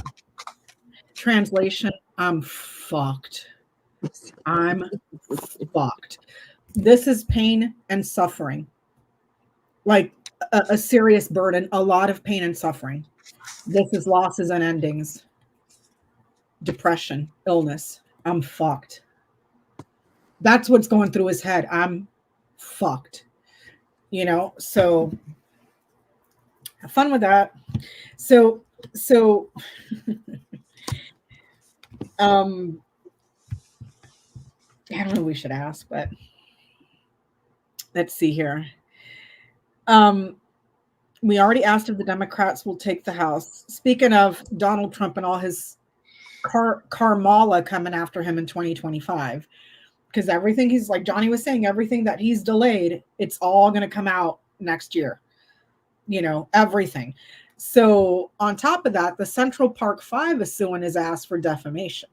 Translation, I'm fucked. I'm fucked. This is pain and suffering. Like a serious burden, a lot of pain and suffering. This is losses and endings. Depression, illness. I'm fucked. That's what's going through his head. I'm fucked. So have fun with that. So I don't know who we should ask, but let's see here. We already asked if the Democrats will take the House. Speaking of Donald Trump and all his karmala coming after him in 2025, because everything he's, like Johnny was saying, everything that he's delayed, it's all going to come out next year. Everything. So on top of that, the Central Park 5 is suing his ass for defamation.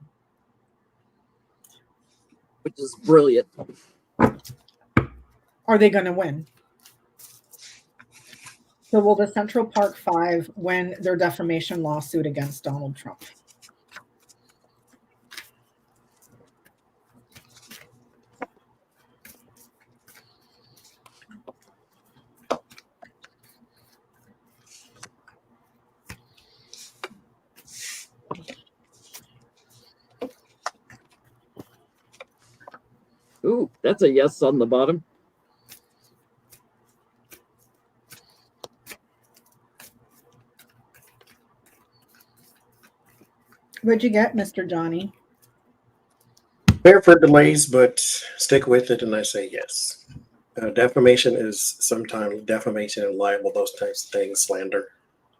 Which is brilliant. Are they going to win? So will the Central Park 5 win their defamation lawsuit against Donald Trump? Ooh, that's a yes on the bottom. What'd you get, Mr. Johnny? Prepare for delays, but stick with it, and I say yes. Defamation is sometimes defamation and libel, those types of things, slander,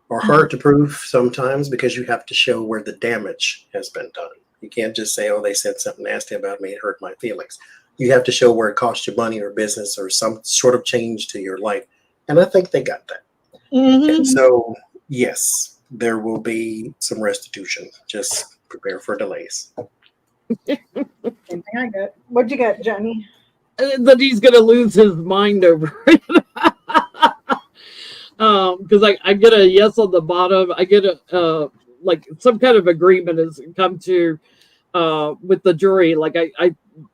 are hard to prove sometimes because you have to show where the damage has been done. You can't just say, oh, they said something nasty about me, it hurt my feelings. You have to show where it cost you money or business or some sort of change to your life. And I think they got that. Mm-hmm. And so, yes, there will be some restitution. Just prepare for delays. Same thing I get. What'd you get, Jennie? That he's going to lose his mind over it. Because I get a yes on the bottom. I get a like some kind of agreement has come to with the jury. Like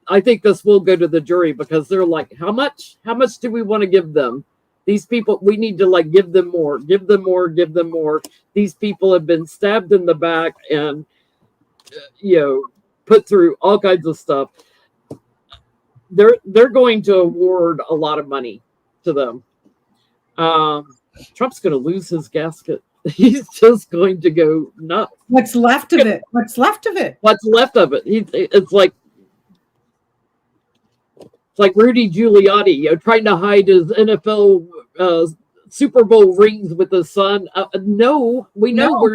I think this will go to the jury because they're like, how much do we want to give them? These people, we need to like give them more. These people have been stabbed in the back and put through all kinds of stuff. They're going to award a lot of money to them. Trump's going to lose his gasket. He's just going to go nuts. What's left of it? What's left of it? It's like Rudy Giuliani, trying to hide his NFL Super Bowl rings with his son. No, we know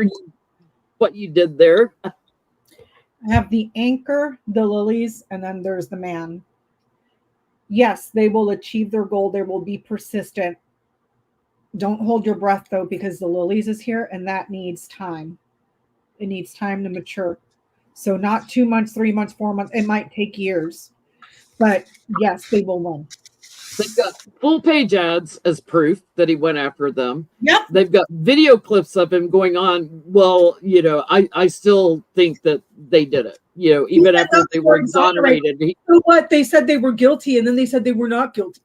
what you did there. I have the anchor, the lilies, and then there's the man. Yes, they will achieve their goal. They will be persistent. Don't hold your breath though, because the lilies is here and that needs time. It needs time to mature. So not 2 months, 3 months, 4 months. It might take years. But yes, they will win. They've got full page ads as proof that he went after them. Yep. They've got video clips of him going on. Well, I still think that they did it. Even after they were exonerated. So what? They said they were guilty, and then they said they were not guilty.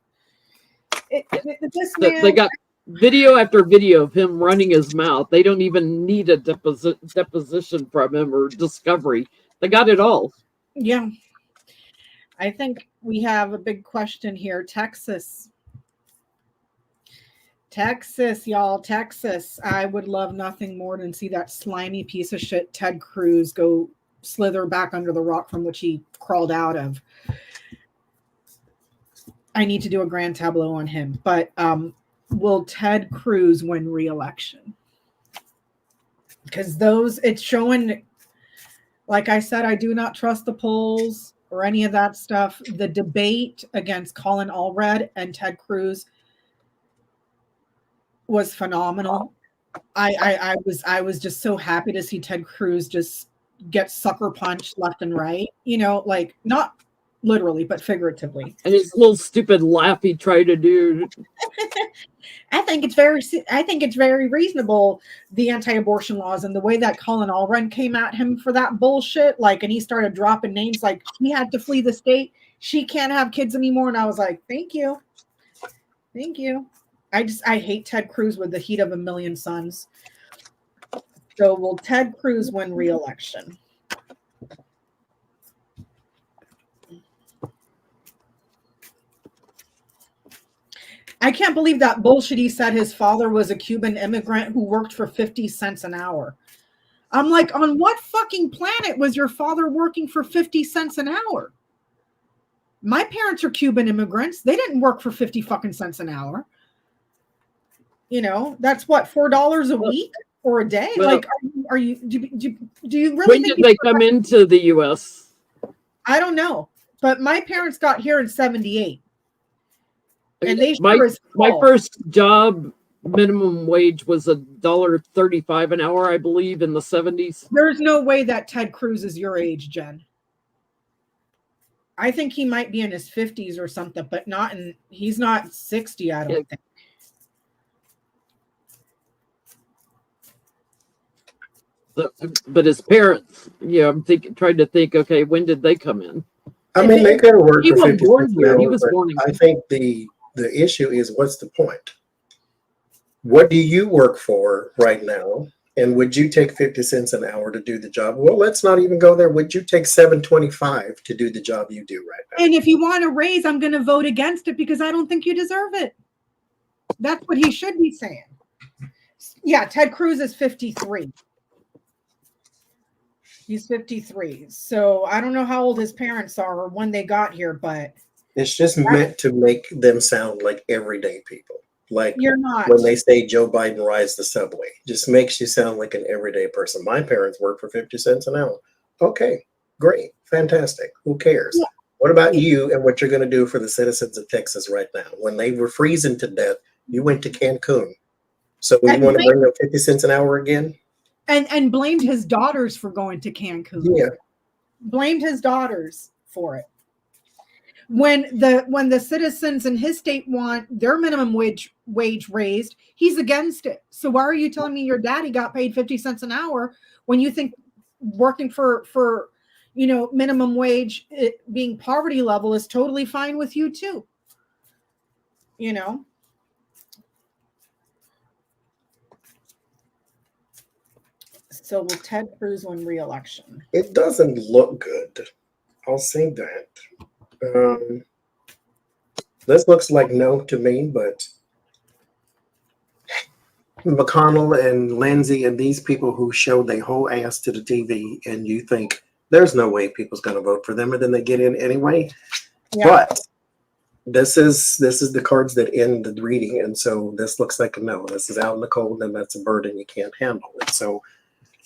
They got video after video of him running his mouth. They don't even need a deposition from him or discovery. They got it all. Yeah. I think we have a big question here. Texas, y'all. Texas. I would love nothing more than see that slimy piece of shit Ted Cruz go slither back under the rock from which he crawled out of. I need to do a grand tableau on him. But will Ted Cruz win re-election? Because it's showing, like I said, I do not trust the polls or any of that stuff. The debate against Colin Allred and Ted Cruz was phenomenal. I was just so happy to see Ted Cruz just get sucker punched left and right. Like not literally, but figuratively. And his little stupid laugh he tried to do. I think it's very reasonable, the anti-abortion laws, and the way that Colin Allred came at him for that bullshit, and he started dropping names like he had to flee the state, she can't have kids anymore, and I was like, thank you. I hate Ted Cruz with the heat of a million suns. So will Ted Cruz win re-election? I can't believe that bullshit. He said his father was a Cuban immigrant who worked for 50 cents an hour. I'm like, on what fucking planet was your father working for 50 cents an hour? My parents are Cuban immigrants. They didn't work for 50 fucking cents an hour. That's what, $4 a week or a day? Well, do you really when did they come into the U.S.? I don't know. But my parents got here in 78. And my first job minimum wage was $1.35 an hour, I believe, in the 70s. There's no way that Ted Cruz is your age, Jen. I think he might be in his 50s or something, but he's not 60, I don't think. But his parents, I'm trying to think, okay, when did they come in? I mean, they could have worked for 50 cents an hour. He was born in. I think the issue is, what's the point? What do you work for right now? And would you take 50 cents an hour to do the job? Well, let's not even go there. Would you take $7.25 to do the job you do right now? And if you want a raise, I'm going to vote against it because I don't think you deserve it. That's what he should be saying. Yeah, Ted Cruz is 53. He's 53. So I don't know how old his parents are or when they got here, but it's just meant to make them sound like everyday people. Like you're not. When they say Joe Biden rides the subway, just makes you sound like an everyday person. My parents work for 50 cents an hour. Okay, great, fantastic. Who cares? Yeah. What about you and what you're going to do for the citizens of Texas right now? When they were freezing to death, you went to Cancun. So you want to bring up 50 cents an hour again? And blamed his daughters for going to Cancun. Yeah. Blamed his daughters for it. When the citizens in his state want their minimum wage raised, he's against it. So why are you telling me your daddy got paid 50 cents an hour when you think working for minimum wage, being poverty level, is totally fine with you too? So will Ted Cruz win re-election? It doesn't look good. I'll say that. This looks like no to me, but McConnell and Lindsey and these people who show their whole ass to the TV, and you think there's no way people's going to vote for them, and then they get in anyway. Yeah. But this is the cards that end the reading, and so this looks like a no. This is out in the cold, and that's a burden you can't handle. And so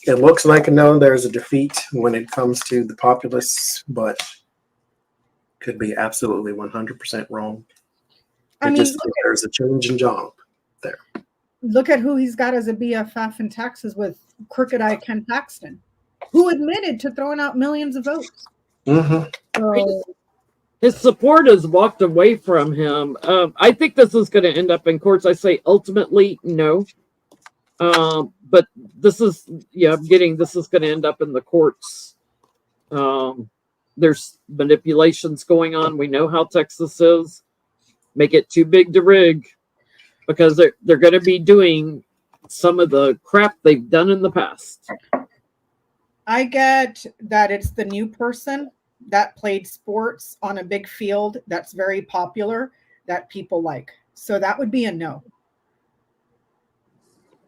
it looks like a no. There's a defeat when it comes to the populists, but could be absolutely 100% wrong. There's a change in job there. Look at who he's got as a BFF in Texas with Crooked Eye Ken Paxton, who admitted to throwing out millions of votes. Mm-hmm. So, his support has walked away from him. I think this is going to end up in courts. I say ultimately no. But this is, this is going to end up in the courts. There's manipulations going on. We know how Texas is. Make it too big to rig, because they're going to be doing some of the crap they've done in the past. I get that it's the new person that played sports on a big field that's very popular that people like. So that would be a no.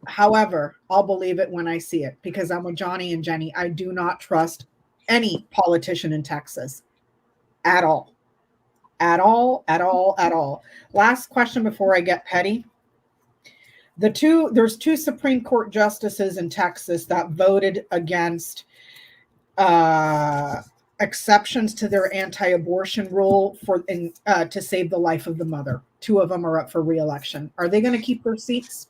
However, I'll believe it when I see it, because I'm with Johnny and Jennie. I do not trust any politician in Texas at all. At all, at all, at all. Last question before I get petty. There's two Supreme Court justices in Texas that voted against exceptions to their anti-abortion rule to save the life of the mother. Two of them are up for re-election. Are they going to keep their seats?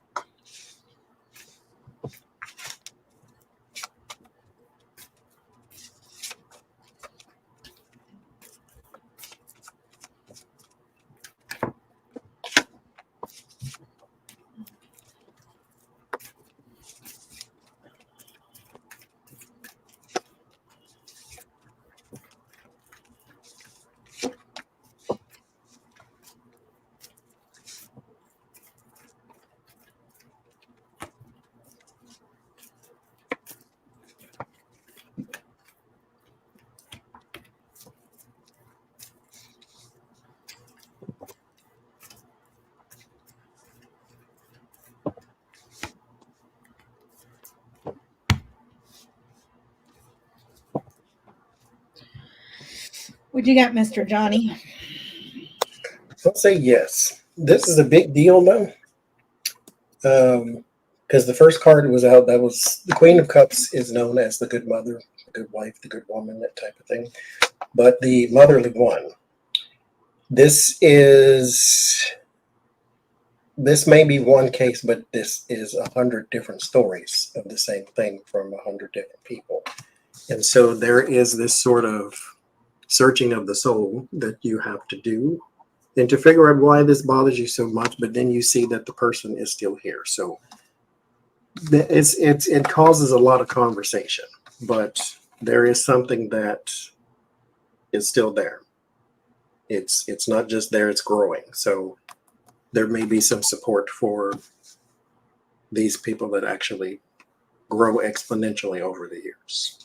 What'd you got, Mr. Johnny? I'll say yes. This is a big deal, though, because the first card was out. That was the Queen of Cups, is known as the good mother, the good wife, the good woman, that type of thing. But the motherly one. This may be one case, but this is 100 different stories of the same thing from 100 different people. And so there is this sort of searching of the soul that you have to do, and to figure out why this bothers you so much. But then you see that the person is still here, so it causes a lot of conversation. But there is something that is still there. It's not just there; it's growing. So there may be some support for these people that actually grow exponentially over the years.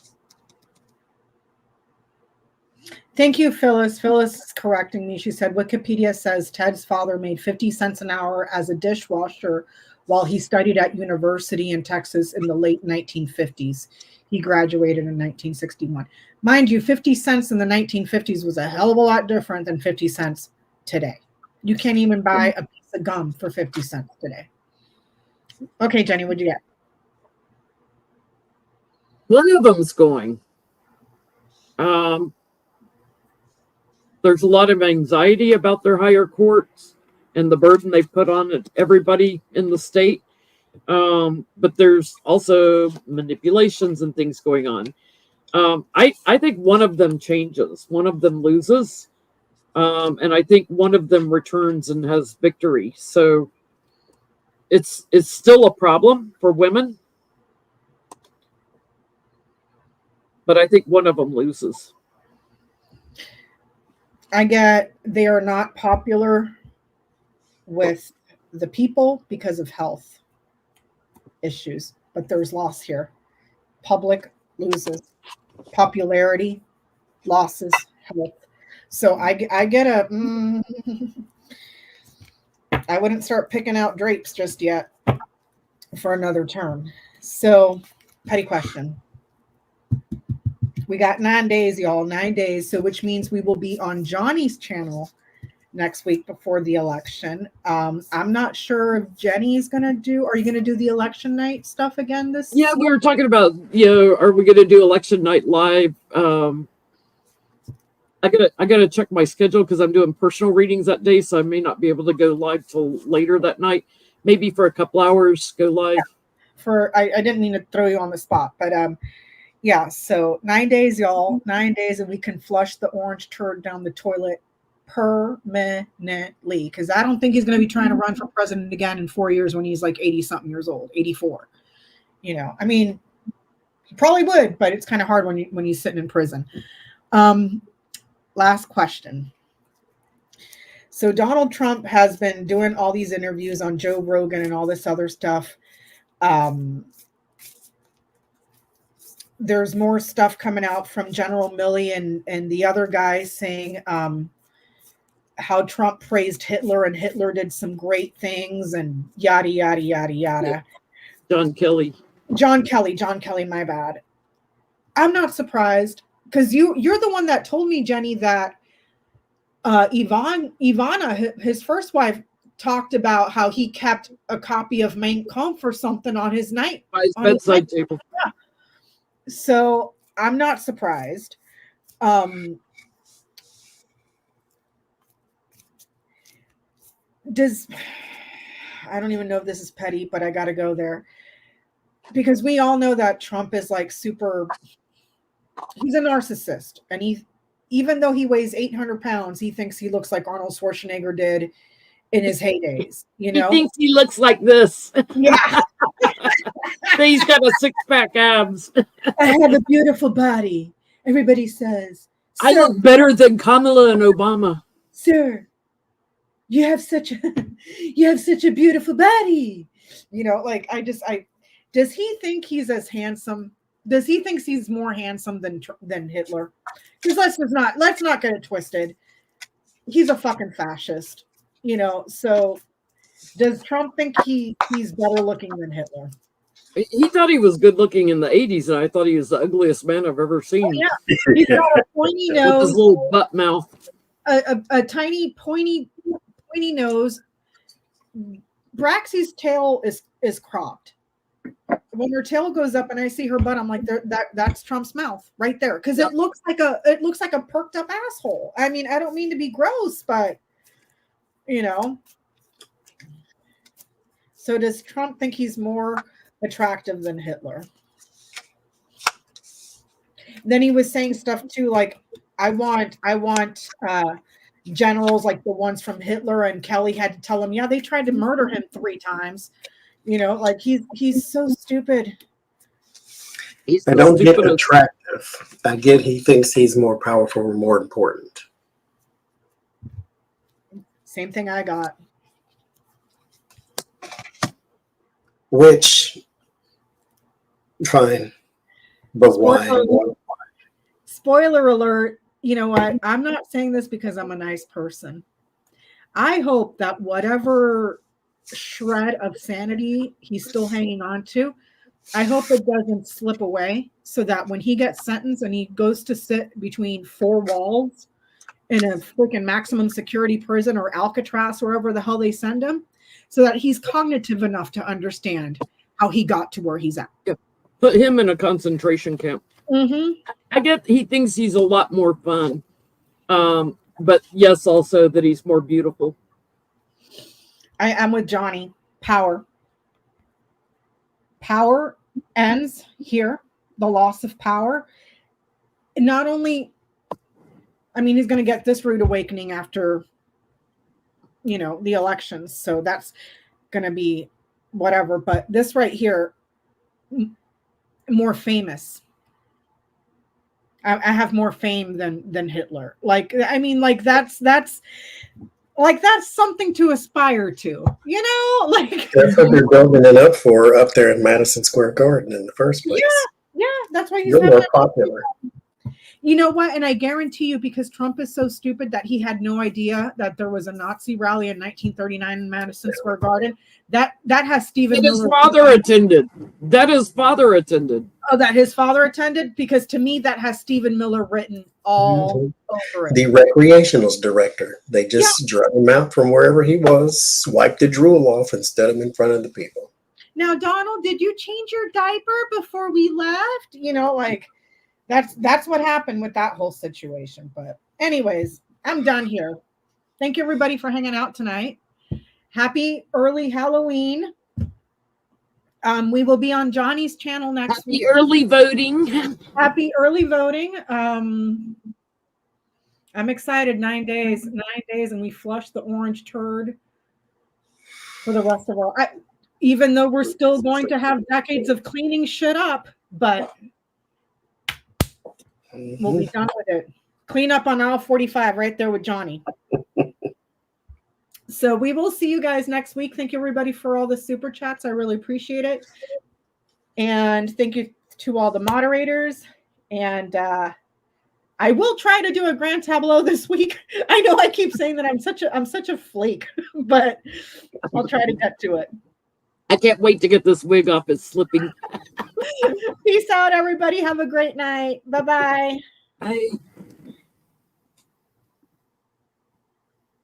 Thank you, Phyllis. Phyllis is correcting me. She said, Wikipedia says Ted's father made 50 cents an hour as a dishwasher while he studied at university in Texas in the late 1950s. He graduated in 1961. Mind you, 50 cents in the 1950s was a hell of a lot different than 50 cents today. You can't even buy a piece of gum for 50 cents today. Okay, Jennie, what'd you get? One of them's going. There's a lot of anxiety about their higher courts and the burden they've put on everybody in the state. But there's also manipulations and things going on. I think one of them changes, one of them loses. And I think one of them returns and has victory. So it's still a problem for women. But I think one of them loses. I get they are not popular with the people because of health issues, but there's loss here. Public loses, popularity losses, health. So I get I wouldn't start picking out drapes just yet for another term. So, petty question. We got 9 days, y'all, 9 days. So which means we will be on Johnny's channel next week before the election. I'm not sure if Jennie's going to do, are you going to do the election night stuff again this? Yeah, we were talking about, are we going to do election night live? I gotta check my schedule because I'm doing personal readings that day, so I may not be able to go live till later that night. maybe for a couple hours go live. I didn't mean to throw you on the spot, but yeah, so 9 days, y'all. 9 days, and we can flush the orange turd down the toilet permanently, because I don't think he's going to be trying to run for president again in 4 years when he's like 80 something years old, 84. You know, I mean, he probably would, but it's kind of hard when he's sitting in prison. Last question. So Donald Trump has been doing all these interviews on Joe Rogan and all this other stuff. There's more stuff coming out from General Milley and the other guys saying how Trump praised Hitler and Hitler did some great things and yada, yada, yada, yada. Yeah. John Kelly, my bad. I'm not surprised, because you're the one that told me, Jennie, that Ivana, his first wife, talked about how he kept a copy of Mein Kampf or something on his bedside table. Yeah. So I'm not surprised. I don't even know if this is petty, but I got to go there, because we all know that Trump is like he's a narcissist, and even though he weighs 800 pounds, he thinks he looks like Arnold Schwarzenegger did in his heydays. You know, he thinks he looks like this. Yeah. He's got a 6-pack abs. I have a beautiful body. Everybody says, I look better than Kamala and Obama. Sir, you have such a beautiful body. You know, like does he think he's as handsome? Does he think he's more handsome than Hitler? Because let's not get it twisted. He's a fucking fascist, you know. So does Trump think he's better looking than Hitler? He thought he was good looking in the 80s, and I thought he was the ugliest man I've ever seen. Oh, yeah. He's got a pointy nose. With his little butt mouth. A tiny pointy nose. Braxy's tail is cropped. When her tail goes up and I see her butt, I'm like, that's Trump's mouth right there, because it looks like a perked up asshole. I mean, I don't mean to be gross, but you know. So does Trump think he's more attractive than Hitler? Then he was saying stuff too, like I want generals like the ones from Hitler, and Kelly had to tell him, yeah, they tried to murder him 3 times. You know, like he's so stupid. I don't get attractive. I get he thinks he's more powerful or more important. Same thing I got. Which, fine, but why? Spoiler alert. You know what? I'm not saying this because I'm a nice person. I hope that whatever shred of sanity he's still hanging on to, I hope it doesn't slip away, so that when he gets sentenced and he goes to sit between 4 walls in a freaking maximum security prison or Alcatraz, wherever the hell they send him, so that he's cognitive enough to understand how he got to where he's at. Yeah. Put him in a concentration camp. Mm-hmm. I get he thinks he's a lot more fun. But yes, also that he's more beautiful. I am with Johnie. Power ends here. The loss of power. Not only, I mean, he's going to get this rude awakening after, you know, the elections. So that's going to be whatever. But this right here, more famous. I have more fame than Hitler. Like, I mean, like that's something to aspire to, you know? Like that's what they're building it up for up there in Madison Square Garden in the first place. Yeah, that's why he's more popular. You know what? And I guarantee you, because Trump is so stupid that he had no idea that there was a Nazi rally in 1939 in Madison Square Garden. That has Stephen Miller. His father attended. That his father attended. Oh, that his father attended? Because to me, that has Stephen Miller written all over it. The recreationals director. They just drug him out from wherever he was, wiped the drool off, and stood him in front of the people. Now, Donald, did you change your diaper before we left? You know, like that's what happened with that whole situation. But anyways, I'm done here. Thank you, everybody, for hanging out tonight. Happy early Halloween. We will be on Johnny's channel next week. Happy early voting. Happy early voting. I'm excited. 9 days, and we flush the orange turd for the rest of our. Even though we're still going to have decades of cleaning shit up, but we'll be done with it. Clean up on aisle 45 right there with Johnny. So we will see you guys next week. Thank you, everybody, for all the super chats. I really appreciate it. And thank you to all the moderators. And I will try to do a grand tableau this week. I know I keep saying that I'm such a flake, but I'll try to get to it. I can't wait to get this wig off. It's slipping. Peace out, everybody. Have a great night. Bye-bye. Bye.